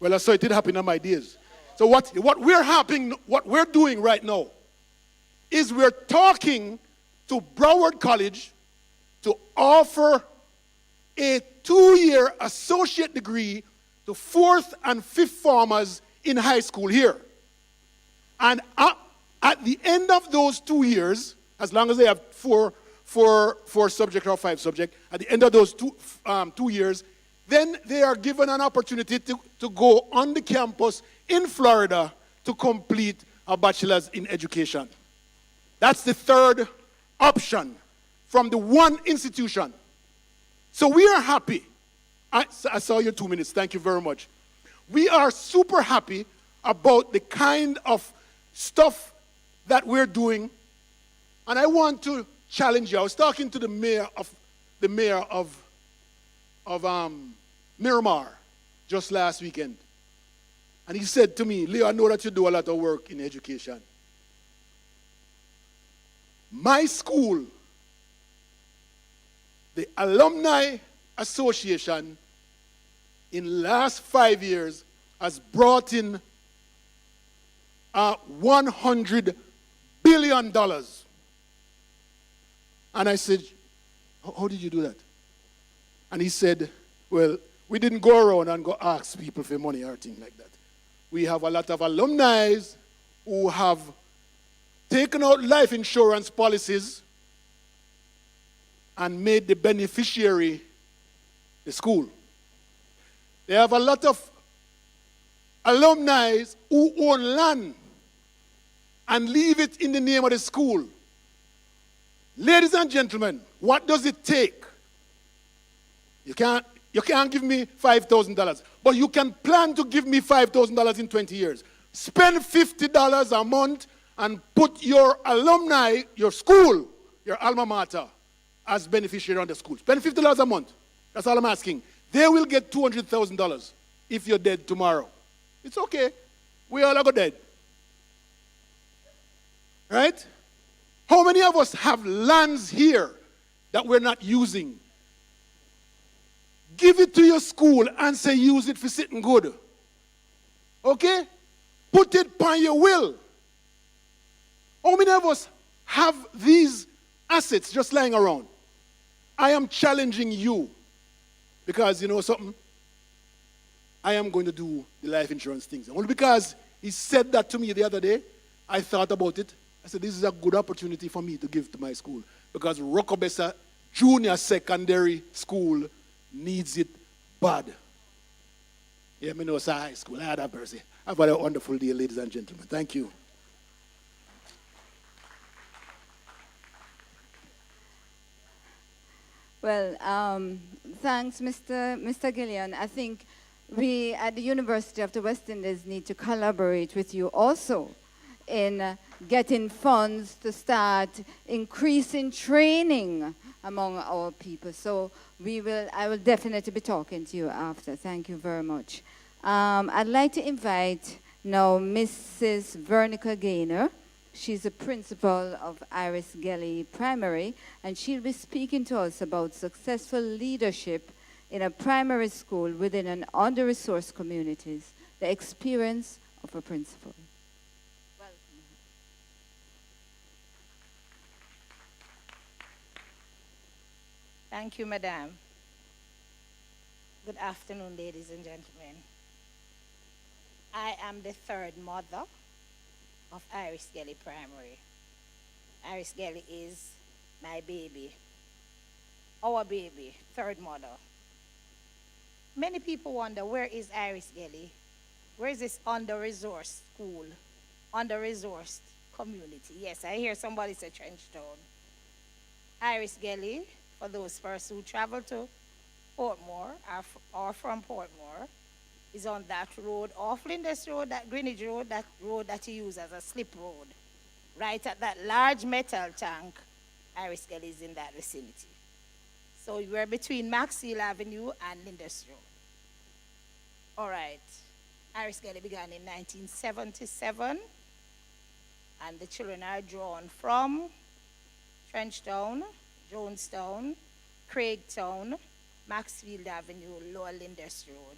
Well, I saw it did happen in my days. So what we're doing right now is we're talking to Broward College to offer a 2-year associate degree to 4th and 5th formers in high school here. And at the end of those 2 years, as long as they have four subject or 5 subject, at the end of those 2 years, then they are given an opportunity to go on the campus in Florida to complete a bachelor's in education. That's the third option from the one institution. So we are happy. I saw your 2 minutes. Thank you very much. We are super happy about the kind of stuff that we're doing. And I want to challenge you. I was talking to the mayor of Miramar just last weekend. And he said to me, Leo, I know that you do a lot of work in education. My school, the Alumni Association, in the last 5 years, has brought in $100 billion. And I said, how did you do that? And he said, well, we didn't go around and go ask people for money or things like that. We have a lot of alumni who have taken out life insurance policies and made the beneficiary the school. They have a lot of alumni who own land and leave it in the name of the school. Ladies and gentlemen, what does it take? You can't give me $5,000, but you can plan to give me $5,000 in 20 years. Spend $50 a month and put your alumni, your school, your alma mater, as beneficiary on the school. Spend $50 a month. That's all I'm asking. They will get $200,000 if you're dead tomorrow. It's okay. We all are dead. Right? How many of us have lands here that we're not using? Give it to your school and say use it for sitting good. Okay? Put it by your will. How many of us have these assets just lying around. I am challenging you because you know something? I am going to do the life insurance things. Only because he said that to me the other day, I thought about it. I said, this is a good opportunity for me to give to my school because Rokobesa Junior Secondary School needs it bad. Yeah, me know it's a high school. I had a mercy. Have a wonderful day, ladies and gentlemen. Thank you. Well, thanks, Mr. Gillian. I think we at the University of the West Indies need to collaborate with you also in getting funds to start increasing training among our people. So I will definitely be talking to you after. Thank you very much. I'd like to invite now Mrs. Vernica Gaynor. She's a principal of Iris Gelly Primary, and she'll be speaking to us about successful leadership in a primary school within an under-resourced communities, the experience of a principal. Thank you, Madam. Good afternoon, ladies and gentlemen. I am the third mother of Iris Gelly Primary. Iris Gelly is my baby, our baby, third mother. Many people wonder, where is Iris Gelly? Where is this under-resourced school, under-resourced community? Yes, I hear somebody say Trenchtown. Iris Gelly, for those persons who travel to Portmore or from Portmore, is on that road, off Linders Road, that Greenwich Road that you use as a slip road. Right at that large metal tank, Iris Gelly is in that vicinity. So we're between Maxfield Avenue and Linders Road. All right. Iris Gelly began in 1977, and the children are drawn from Trenchtown, Jonestown, Craigtown, Maxfield Avenue, Lower Linders Road.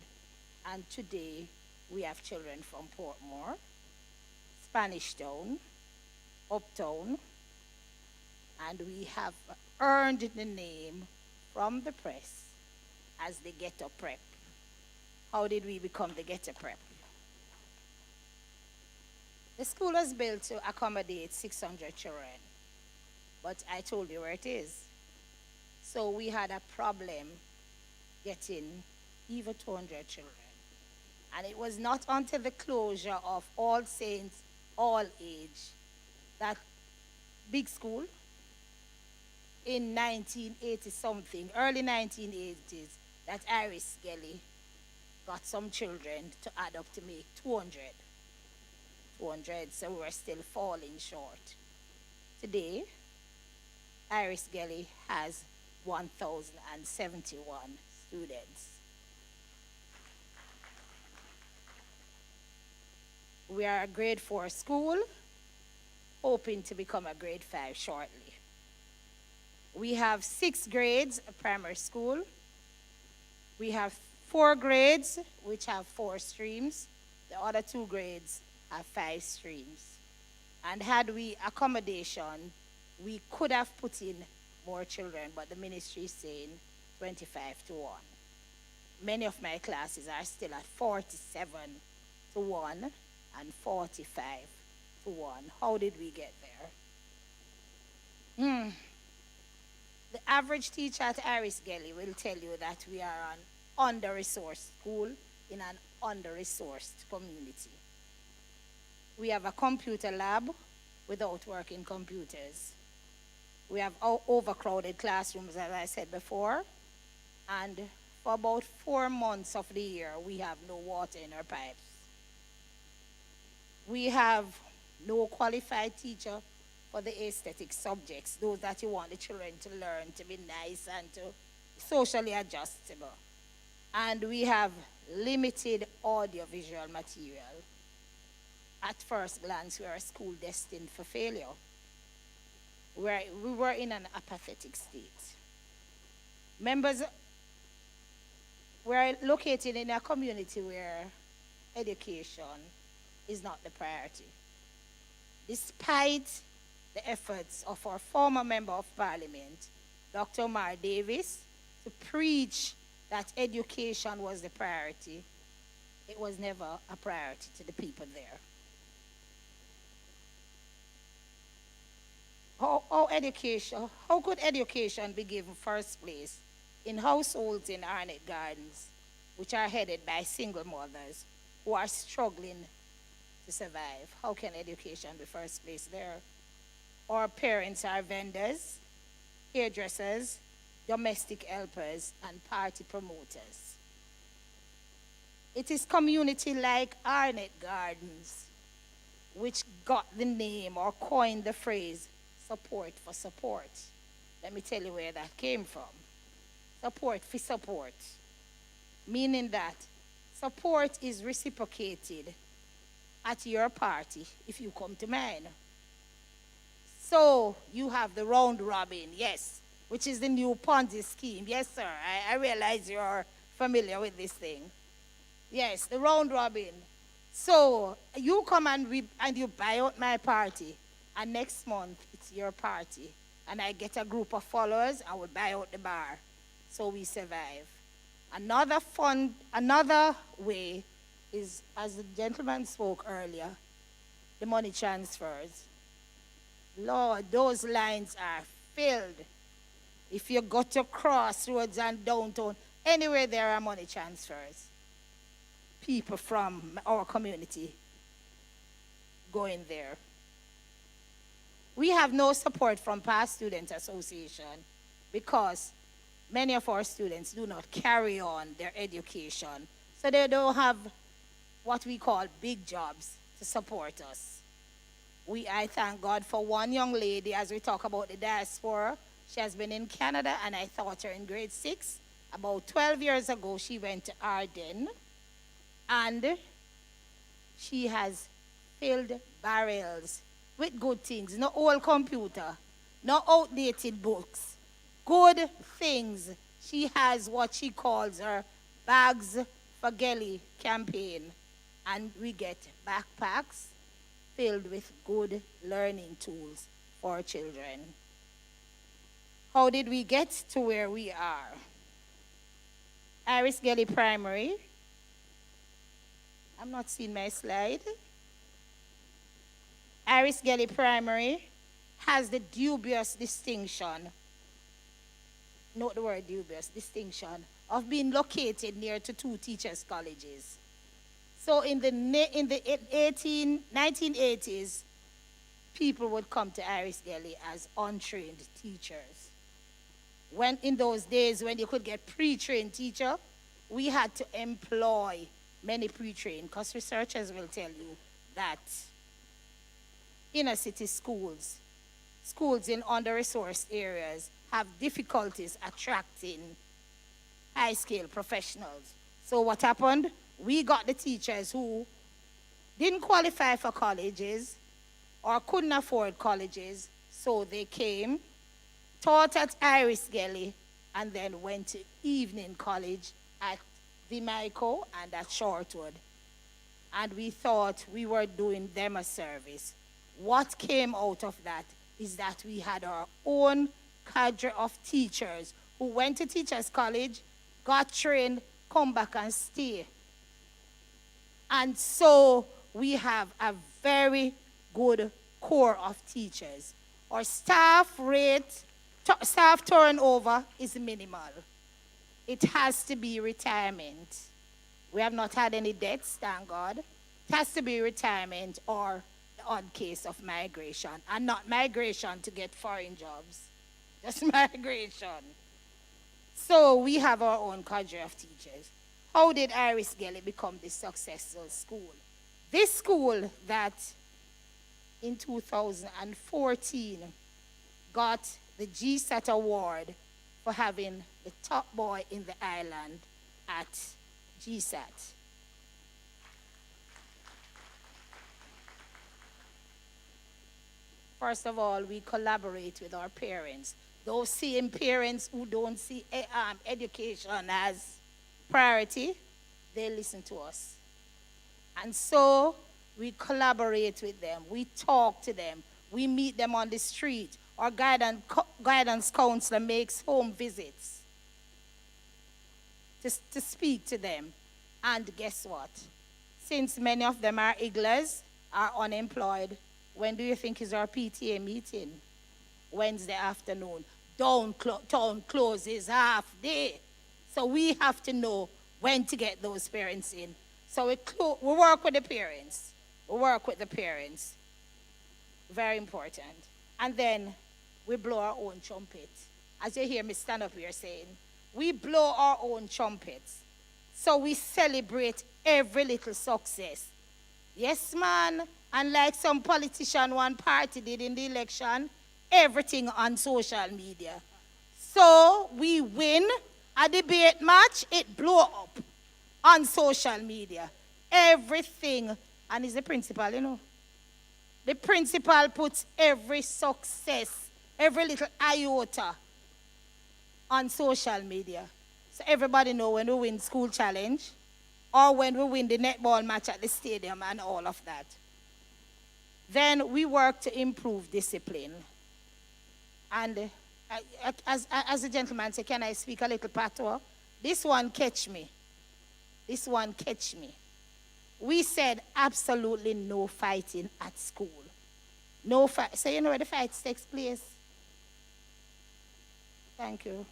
And today, we have children from Portmore, Spanish Town, Uptown, and we have earned the name from the press as the Ghetto Prep. How did we become the Ghetto Prep? The school was built to accommodate 600 children, but I told you where it is. So we had a problem getting even 200 children. And it was not until the closure of All Saints, All Age, that big school, in 1980-something, early 1980s, that Iris Gelly got some children to add up to make 200. 200, so we're still falling short. Today, Iris Gelly has 1,071 students. We are a grade 4 school, hoping to become a grade 5 shortly. We have 6 grades, a primary school. We have 4 grades, which have 4 streams. The other 2 grades have 5 streams. And had we accommodation, we could have put in more children, but the ministry is saying 25 to 1. Many of my classes are still at 47 to 1 and 45 to 1. How did we get there? The average teacher at Iris Gelly will tell you that we are an under-resourced school in an under-resourced community. We have a computer lab without working computers. We have overcrowded classrooms, as I said before, and for about 4 months of the year, we have no water in our pipes. We have no qualified teacher for the aesthetic subjects, those that you want the children to learn to be nice and to socially adjustable. And we have limited audiovisual material. At first glance, we are a school destined for failure. We were in an apathetic state. Members, we're located in a community where education is not the priority. Despite the efforts of our former Member of Parliament, Dr. Omar Davis, to preach that education was the priority, it was never a priority to the people there. How could education be given first place in households in Arnett Gardens, which are headed by single mothers who are struggling to survive? How can education be first place there? Our parents are vendors, hairdressers, domestic helpers, and party promoters. It is community like Arnett Gardens which got the name or coined the phrase support for support. Let me tell you where that came from. Support for support, meaning that support is reciprocated at your party if you come to mine. So you have the round robin, yes, which is the new Ponzi scheme. Yes, sir, I realize you're familiar with this thing. Yes, the round robin. So you come and you buy out my party, and next month it's your party, and I get a group of followers, I will buy out the bar, so we survive. Another way is, as the gentleman spoke earlier, the money transfers. Lord, those lines are filled. If you go to Crossroads and downtown, anywhere there are money transfers. People from our community going there. We have no support from Past Student Association because many of our students do not carry on their education. So they don't have what we call big jobs to support us. I thank God for one young lady as we talk about the diaspora. She has been in Canada, and I taught her in grade 6. About 12 years ago, she went to Ardennes, and she has filled barrels with good things. No old computer, no outdated books, good things. She has what she calls her Bags for Gelly campaign, and we get backpacks filled with good learning tools for children. How did we get to where we are? Iris Gelly Primary. I'm not seeing my slide. Iris Gelly Primary has the dubious distinction, note the word dubious, distinction, of being located near to 2 teachers' colleges. So in the 1980s, people would come to Iris Gelly as untrained teachers. When in those days when you could get pre-trained teacher, we had to employ many pre-trained, because researchers will tell you that inner city schools in under-resourced areas have difficulties attracting high-scale professionals. So what happened? We got the teachers who didn't qualify for colleges or couldn't afford colleges, so they came, taught at Iris Gelly, and then went to evening college at Jamaican and at Shortwood. And we thought we were doing them a service. What came out of that is that we had our own cadre of teachers who went to teachers' college, got trained, come back and stay. And so we have a very good core of teachers. Our staff turnover is minimal. It has to be retirement. We have not had any deaths, thank God. It has to be retirement or the odd case of migration. And not migration to get foreign jobs, just migration. So we have our own cadre of teachers. How did Iris Gelly become this successful school? This school that in 2014 got the GSAT award for having the top boy in the island at GSAT. First of all, we collaborate with our parents. Those same parents who don't see education as priority, they listen to us. And so we collaborate with them. We talk to them. We meet them on the street. Our guidance counselor makes home visits to speak to them. And guess what? Since many of them are igglers, are unemployed, when do you think is our PTA meeting? Wednesday afternoon. Town closes half day. So we have to know when to get those parents in. So we work with the parents. We work with the parents. Very important. And then we blow our own trumpet. As you hear me stand up here saying, we blow our own trumpets. So we celebrate every little success. Yes, man. And like some politician one party did in the election, everything on social media. So we win a debate match, it blow up on social media. Everything. And he's the principal, you know. The principal puts every success, every little iota on social media. So everybody know when we win school challenge or when we win the netball match at the stadium and all of that. Then we work to improve discipline. And as a gentleman said, can I speak a little patois? This one catch me. This one catch me. We said absolutely no fighting at school. No fight. So you know where the fight takes place? Thank you.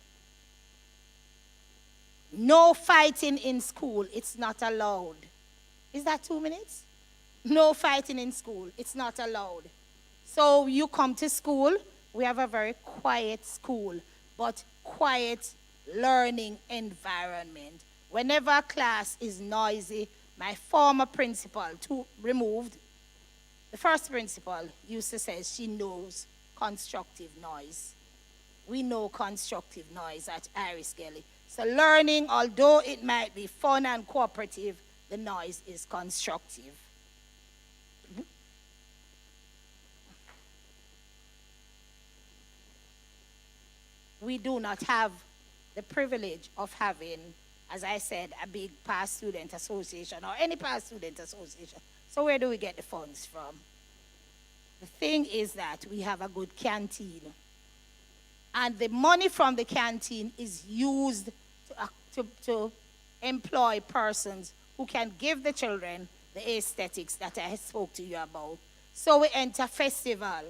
No fighting in school. It's not allowed. Is that 2 minutes? No fighting in school. It's not allowed. So you come to school. We have a very quiet school, but quiet learning environment. Whenever a class is noisy, my former principal, removed, the first principal used to say she knows constructive noise. We know constructive noise at Iris Gelly. So learning, although it might be fun and cooperative, the noise is constructive. We do not have the privilege of having, as I said, a big past student association or any past student association. So where do we get the funds from? The thing is that we have a good canteen. And the money from the canteen is used to employ persons who can give the children the aesthetics that I spoke to you about. So we enter festival.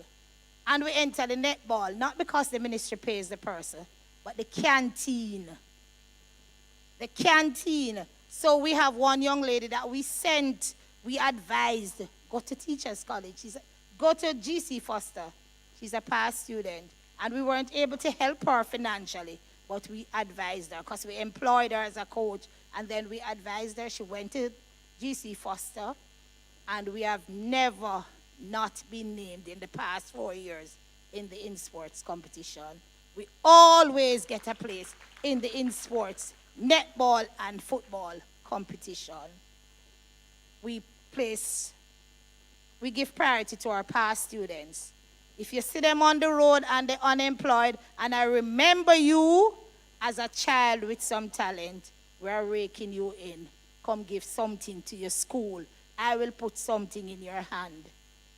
And we enter the netball, not because the ministry pays the person, but the canteen. The canteen. So we have one young lady that we sent, we advised, go to Teachers College. Go to GC Foster. She's a past student. And we weren't able to help her financially, but we advised her because we employed her as a coach. And then we advised her. She went to GC Foster. And we have never not been named in the past 4 years in the in-sports competition. We always get a place in the in-sports netball and football competition. We give priority to our past students. If you see them on the road and they're unemployed, and I remember you as a child with some talent, we're raking you in. Come give something to your school. I will put something in your hand.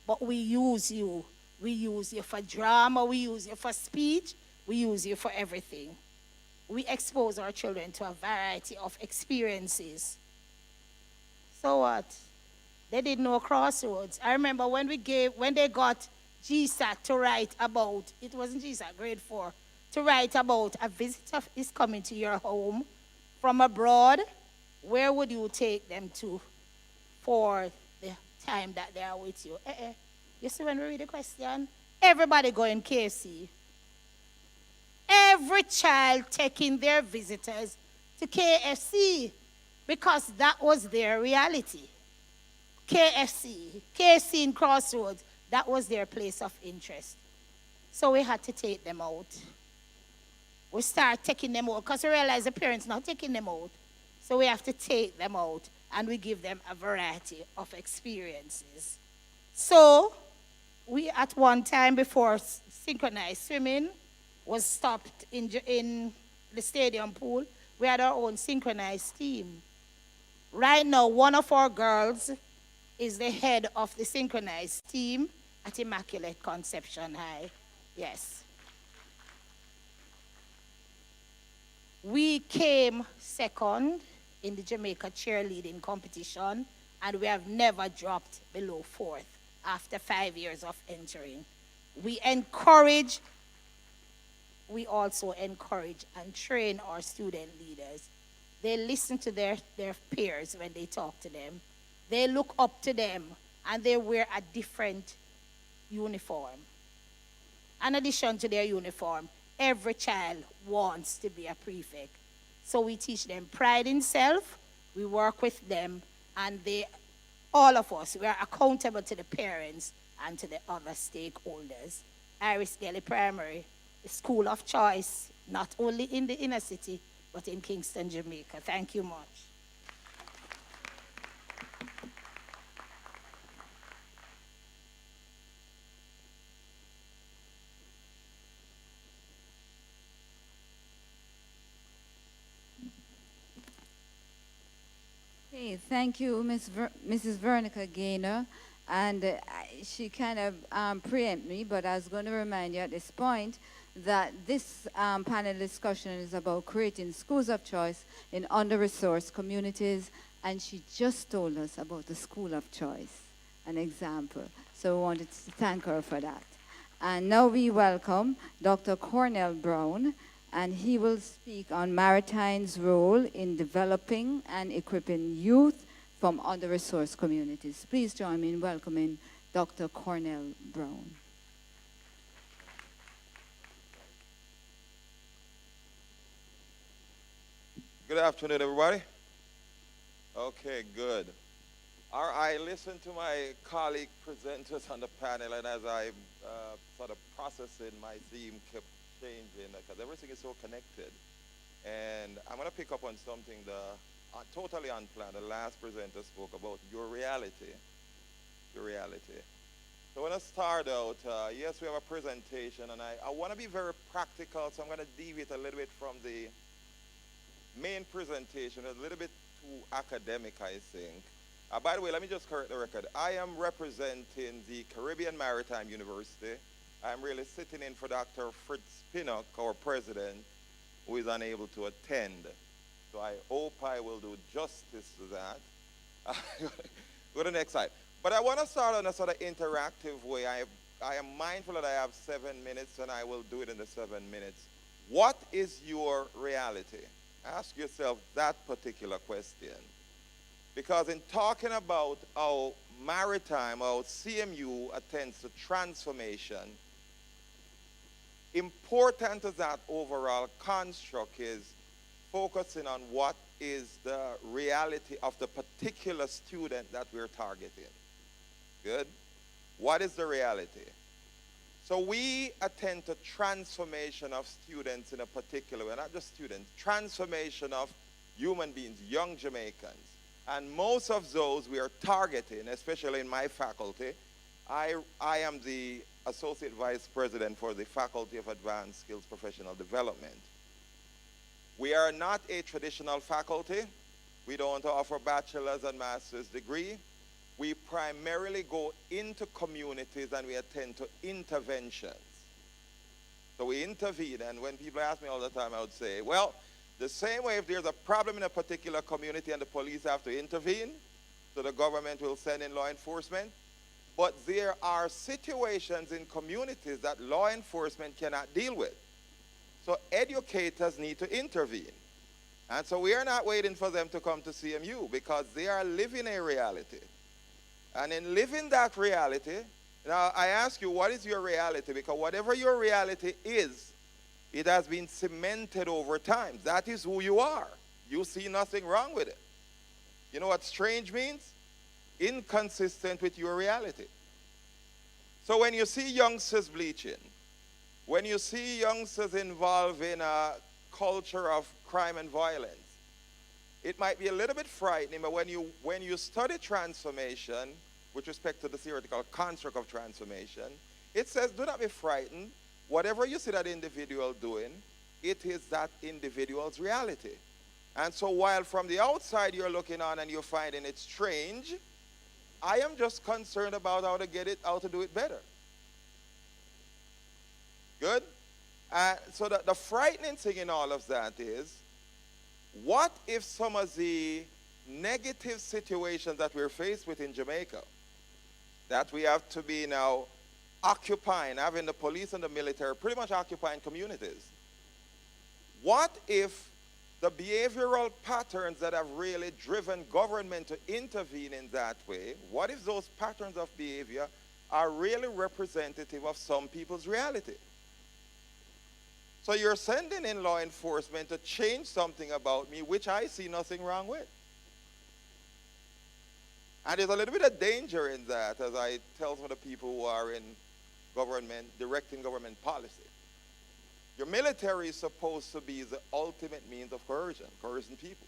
But we use you. We use you for drama. We use you for speech. We use you for everything. We expose our children to a variety of experiences. So what? They didn't know Crossroads. I remember when they got GSAT to write about, it wasn't GSAT, grade 4, to write about a visitor is coming to your home from abroad, where would you take them to for the time that they are with you? You see when we read the question? Everybody going KFC. Every child taking their visitors to KFC because that was their reality. KFC in Crossroads, that was their place of interest. So we had to take them out. We start taking them out because we realize the parents not taking them out. So we have to take them out and we give them a variety of experiences. So we at one time before synchronized swimming was stopped in the stadium pool, we had our own synchronized team. Right now, one of our girls is the head of the synchronized team, at Immaculate Conception High. Yes. We came second in the Jamaica cheerleading competition, and we have never dropped below fourth after 5 years of entering. We also encourage and train our student leaders. They listen to their peers when they talk to them. They look up to them, and they wear a different uniform. In addition to their uniform, every child wants to be a prefect. So we teach them pride in self, we work with them, and all of us, we are accountable to the parents and to the other stakeholders. Iris Gelly Primary, the school of choice, not only in the inner city, but in Kingston, Jamaica. Thank you much. Okay, thank you, Mrs. Veronica Gaynor. And she kind of preempted me, but I was going to remind you at this point that this panel discussion is about creating schools of choice in under-resourced communities, and she just told us about the school of choice, an example. So we wanted to thank her for that. And now we welcome Dr. Cornell Brown, and he will speak on Maritime's role in developing and equipping youth from under-resourced communities. Please join me in welcoming Dr. Cornell Brown. Good afternoon, everybody. Okay, good. I listened to my colleague presenters on the panel, and as I sort of processing, my theme kept changing because everything is so connected. And I'm going to pick up on something totally unplanned. The last presenter spoke about your reality. Your reality. So when I start out, yes, we have a presentation, and I want to be very practical, so I'm going to deviate a little bit from the main presentation, a little bit too academic, I think. By the way, let me just correct the record. I am representing the Caribbean Maritime University. I'm really sitting in for Dr. Fritz Pinnock, our president, who is unable to attend. So I hope I will do justice to that. Go to the next slide. But I want to start on a sort of interactive way. I am mindful that I have 7 minutes, and I will do it in the 7 minutes. What is your reality? Ask yourself that particular question. Because in talking about how maritime, how CMU attends to transformation, important to that overall construct is focusing on what is the reality of the particular student that we're targeting. Good? What is the reality? So we attend to transformation of students in a particular way, not just students, transformation of human beings, young Jamaicans. And most of those we are targeting, especially in my faculty. I am the Associate Vice President for the Faculty of Advanced Skills Professional Development. We are not a traditional faculty. We don't offer bachelor's and master's degree. We primarily go into communities and we attend to interventions. So we intervene, and when people ask me all the time, I would say, well, the same way if there's a problem in a particular community and the police have to intervene, so the government will send in law enforcement, but there are situations in communities that law enforcement cannot deal with. So educators need to intervene. And so we are not waiting for them to come to CMU because they are living a reality. And in living that reality, now I ask you, what is your reality? Because whatever your reality is, it has been cemented over time. That is who you are. You see nothing wrong with it. You know what strange means? Inconsistent with your reality. So when you see youngsters bleaching, when you see youngsters involved in a culture of crime and violence, it might be a little bit frightening, but when you study transformation with respect to the theoretical construct of transformation, it says, do not be frightened. Whatever you see that individual doing, it is that individual's reality. And so while from the outside you're looking on and you're finding it strange, I am just concerned about how to do it better. So the frightening thing in all of that is, what if some of the negative situations that we're faced with in Jamaica, that we have to be now occupying, having the police and the military pretty much occupying communities, what if the behavioral patterns that have really driven government to intervene in that way, what if those patterns of behavior are really representative of some people's reality? So you're sending in law enforcement to change something about me, which I see nothing wrong with. And there's a little bit of danger in that, as I tell some of the people who are in government, directing government policy. Your military is supposed to be the ultimate means of coercing people.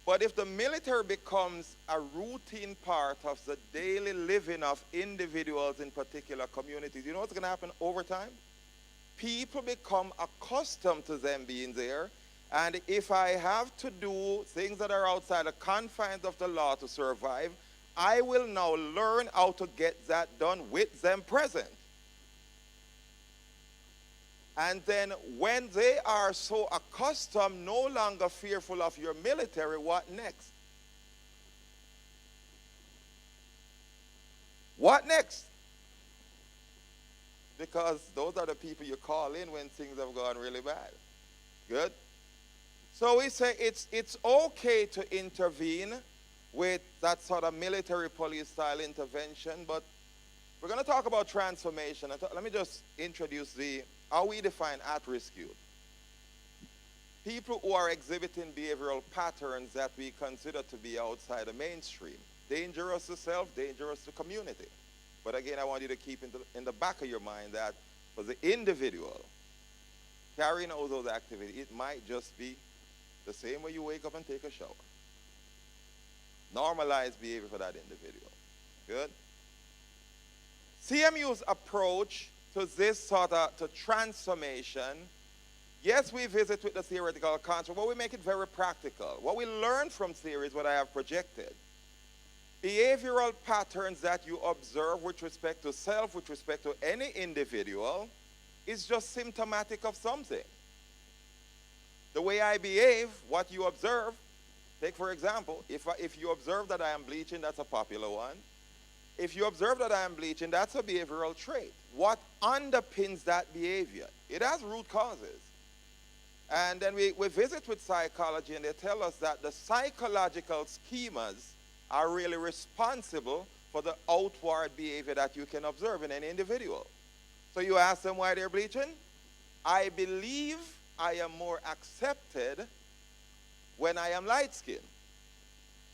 But if the military becomes a routine part of the daily living of individuals in particular communities, you know what's going to happen over time? People become accustomed to them being there, and if I have to do things that are outside the confines of the law to survive, I will now learn how to get that done with them present. And then when they are so accustomed, no longer fearful of your military, what next? What next? Because those are the people you call in when things have gone really bad. Good? So we say it's okay to intervene with that sort of military police style intervention, but we're going to talk about transformation. Let me just introduce how we define at-risk youth. People who are exhibiting behavioral patterns that we consider to be outside the mainstream. Dangerous to self, dangerous to community. But again, I want you to keep in the back of your mind that for the individual, carrying out those activities, it might just be the same way you wake up and take a shower. Normalized behavior for that individual. Good? CMU's approach to this sort of transformation, yes, we visit with the theoretical concept, but we make it very practical. What we learn from theory is what I have projected. Behavioral patterns that you observe with respect to self, with respect to any individual, is just symptomatic of something. The way I behave, what you observe, take for example, if you observe that I am bleaching, that's a popular one. If you observe that I am bleaching, that's a behavioral trait. What underpins that behavior? It has root causes. And then we visit with psychology, and they tell us that the psychological schemas are really responsible for the outward behavior that you can observe in any individual. So you ask them why they're bleaching. I believe I am more accepted when I am light-skinned.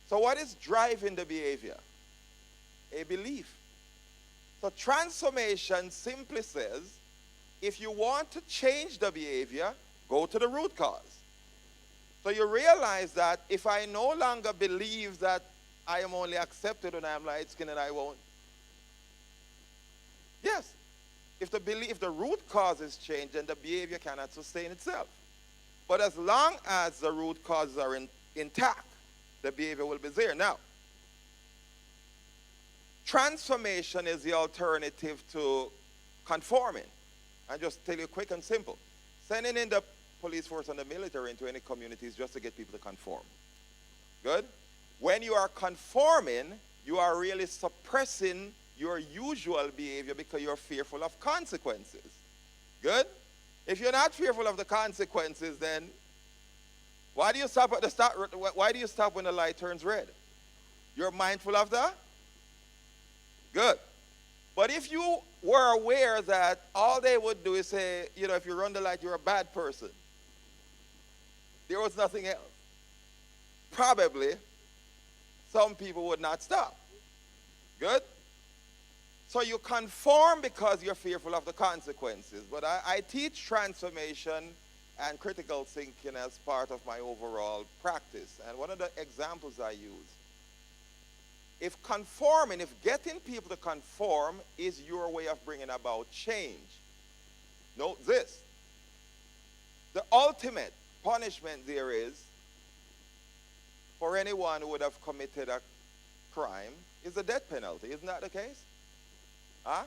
So what is driving the behavior? A belief. So transformation simply says, if you want to change the behavior, go to the root cause. So you realize that if I no longer believe that I am only accepted when I am light-skinned and I won't. Yes. If the root cause is changed, then the behavior cannot sustain itself. But as long as the root causes are intact, the behavior will be there. Now, transformation is the alternative to conforming. I'll just tell you quick and simple. Sending in the police force and the military into any communities just to get people to conform. Good? When you are conforming, you are really suppressing your usual behavior because you're fearful of consequences. Good? If you're not fearful of the consequences, then why do you stop at the start? Why do you stop when the light turns red? You're mindful of that? Good. But if you were aware that all they would do is say, if you run the light, you're a bad person. There was nothing else. Probably some people would not stop. Good? So you conform because you're fearful of the consequences. But I teach transformation and critical thinking as part of my overall practice. And one of the examples I use, if getting people to conform is your way of bringing about change, note this. The ultimate punishment there is for anyone who would have committed a crime is the death penalty. Isn't that the case? Huh?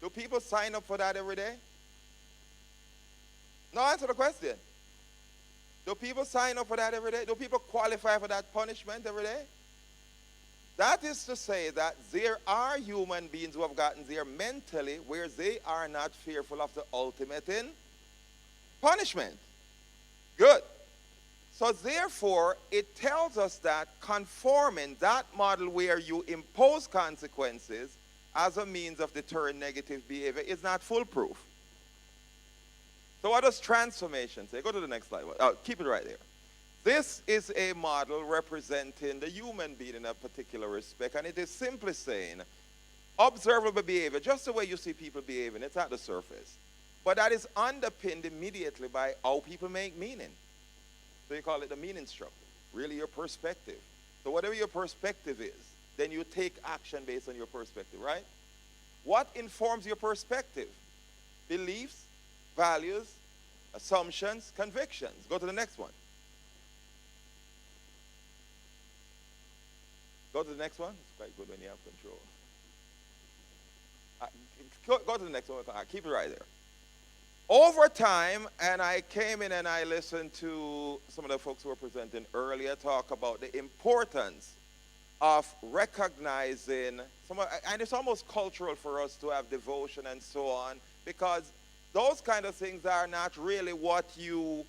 Do people sign up for that every day? No, answer the question. Do people sign up for that every day? Do people qualify for that punishment every day? That is to say that there are human beings who have gotten there mentally where they are not fearful of the ultimate in punishment. Good. So therefore, it tells us that conforming that model where you impose consequences as a means of deterring negative behavior is not foolproof. So what does transformation say? Go to the next slide. Keep it right there. This is a model representing the human being in a particular respect, and it is simply saying observable behavior, just the way you see people behaving, it's at the surface. But that is underpinned immediately by how people make meaning. So you call it the meaning structure, really your perspective. So whatever your perspective is, then you take action based on your perspective, right? What informs your perspective? Beliefs, values, assumptions, convictions. Go to the next one. Go to the next one. It's quite good when you have control. Go to the next one. Keep it right there. Over time, and I came in and I listened to some of the folks who were presenting earlier talk about the importance of recognizing, and it's almost cultural for us to have devotion and so on, because those kind of things are not really what you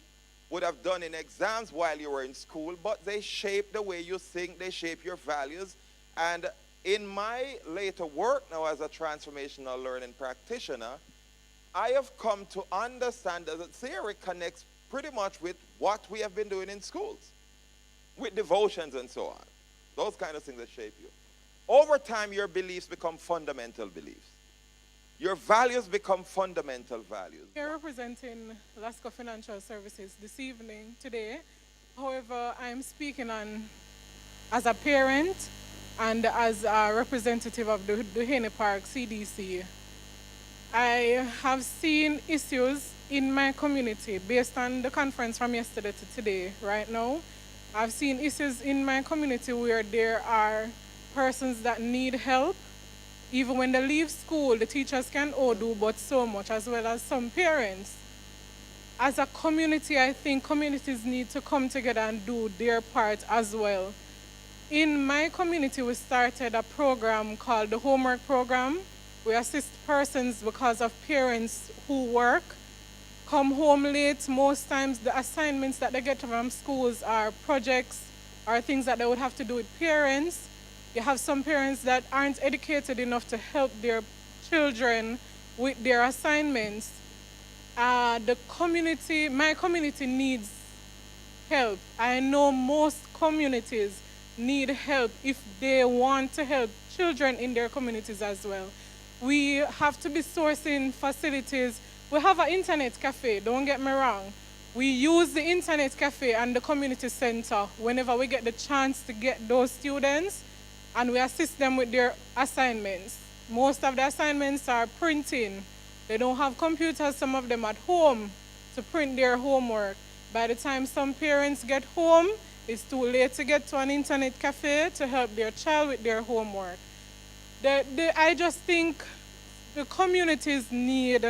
would have done in exams while you were in school, but they shape the way you think, they shape your values. And in my later work now as a transformational learning practitioner, I have come to understand that the theory connects pretty much with what we have been doing in schools, with devotions and so on. Those kind of things that shape you. Over time, your beliefs become fundamental beliefs. Your values become fundamental values. We're representing Alaska Financial Services this evening, today. However, I'm speaking as a parent and as a representative of the Duhaney Park CDC. I have seen issues in my community based on the conference from yesterday to today. Right now, I've seen issues in my community where there are persons that need help. Even when they leave school, the teachers can all do but so much, as well as some parents. As a community, I think communities need to come together and do their part as well. In my community, we started a program called the Homework Program. We assist persons because of parents who work, come home late. Most times the assignments that they get from schools are projects or things that they would have to do with parents. You have some parents that aren't educated enough to help their children with their assignments. My community needs help. I know most communities need help if they want to help children in their communities as well. We have to be sourcing facilities. We have an internet cafe, don't get me wrong. We use the internet cafe and the community center whenever we get the chance to get those students, and we assist them with their assignments. Most of the assignments are printing. They don't have computers, some of them at home, to print their homework. By the time some parents get home, it's too late to get to an internet cafe to help their child with their homework. I just think the communities need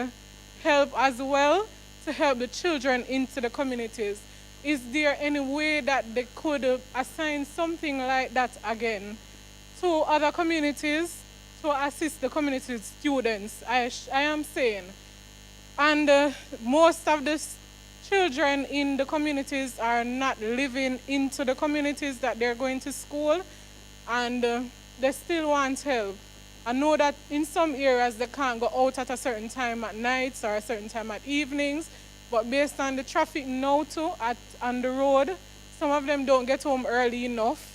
help as well to help the children into the communities. Is there any way that they could assign something like that again to other communities to assist the community students, I am saying. And most of the children in the communities are not living into the communities that they're going to school, and they still want help. I know that in some areas they can't go out at a certain time at nights or a certain time at evenings, but based on the traffic now too on the road, some of them don't get home early enough.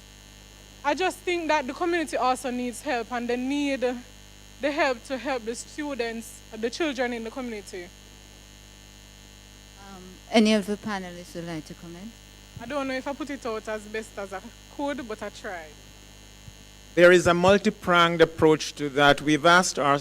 I just think that the community also needs help, and they need the help to help the students, the children in the community. Any of the panelists would like to comment? I don't know if I put it out as best as I could, but I tried. There is a multi-pronged approach to that. We've asked our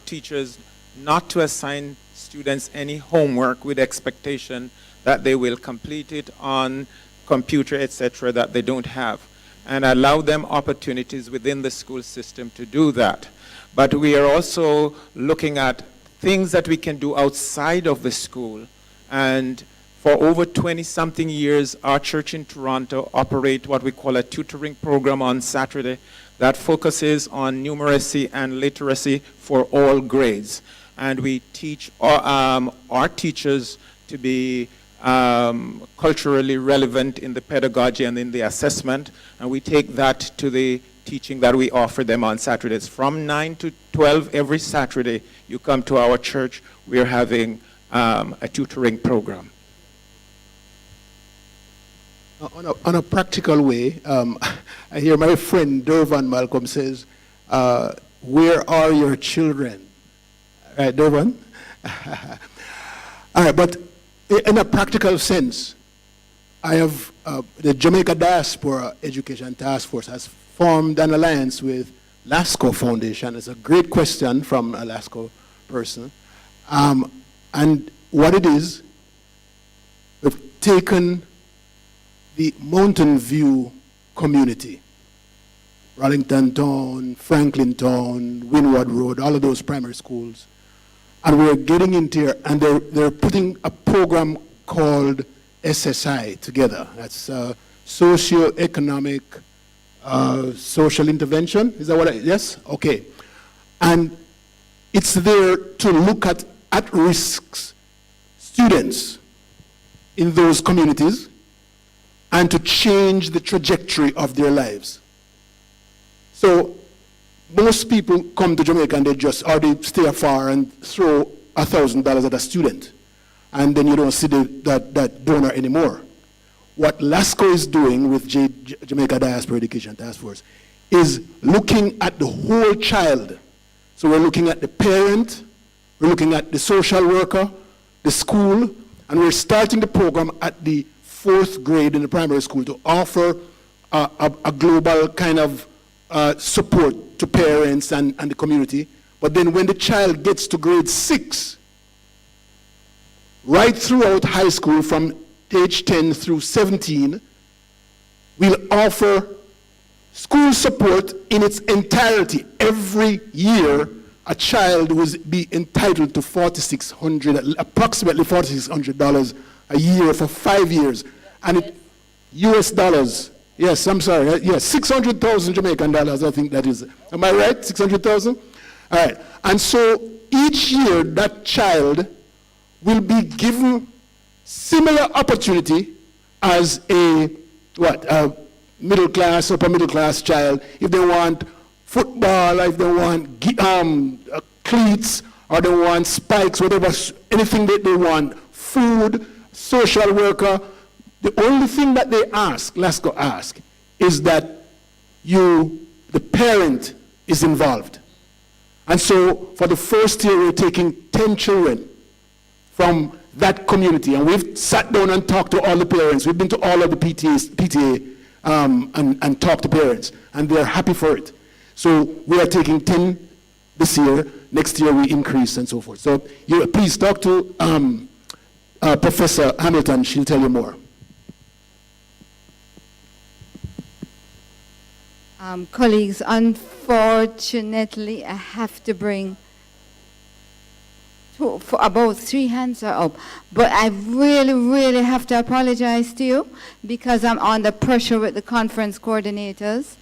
teachers not to assign students any homework with expectation that they will complete it on computer, etc., that they don't have, and allow them opportunities within the school system to do that. But we are also looking at things that we can do outside of the school And for over 20-something years, our church in Toronto operates what we call a tutoring program on Saturday that focuses on numeracy and literacy for all grades. And we teach our teachers to be culturally relevant in the pedagogy and in the assessment, and we take that to the teaching that we offer them on Saturdays. From 9 to 12 every Saturday, you come to our church, we're having a tutoring program. On a practical way, I hear my friend Dervan Malcolm says, where are your children? Right, Dervan? All right, but in a practical sense, I have the Jamaica Diaspora Education Task Force has formed an alliance with LASCO Foundation. It's a great question from a LASCO person. And what it is, we've taken the Mountain View community, Rollington Town, Franklin Town, Windward Road, all of those primary schools, and we're getting into here, and they're putting a program called SSI together. That's socio-economic social intervention. Is that what yes? Okay. And it's there to look at at-risk students in those communities and to change the trajectory of their lives. So most people come to Jamaica and they stay afar and throw $1,000 at a student. And then you don't see that donor anymore. What LASCO is doing with Jamaica Diaspora Education Task Force is looking at the whole child. So we're looking at the parent, we're looking at the social worker, the school, and we're starting the program at the 4th grade in the primary school to offer a global kind of support to parents and the community. But then when the child gets to grade 6, right throughout high school from age 10 through 17, we'll offer school support in its entirety. Every year, a child will be entitled to approximately $4,600 a year for 5 years. And it, US dollars. Yes, I'm sorry. Yes, 600,000 Jamaican dollars, I think that is. Am I right? 600,000? All right. And so each year, that child will be given similar opportunity as a middle class, upper middle class child. If they want football, if they want cleats, or they want spikes, whatever, anything that they want, food, social worker. The only thing that they ask, LASCO ask, is that the parent is involved. And so for the first year, we're taking 10 children from that community, and we've sat down and talked to all the parents. We've been to all of the PTA and talked to parents, and they're happy for it. So we are taking 10 this year. Next year we increase and so forth. So please talk to Professor Hamilton. She'll tell you more. Colleagues, unfortunately, I have to bring for about 3 hands are up. But I really, really have to apologize to you because I'm under pressure with the conference coordinators.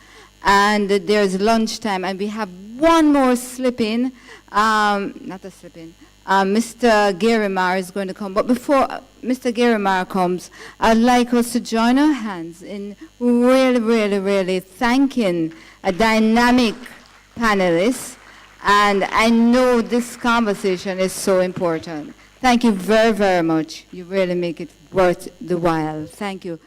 And there's lunchtime, and we have one more slip-in, not a slip-in. Mr. Garimar is going to come. But before Mr. Garimar comes, I'd like us to join our hands in really, really, really thanking a dynamic panelist. And I know this conversation is so important. Thank you very, very much. You really make it worth the while. Thank you.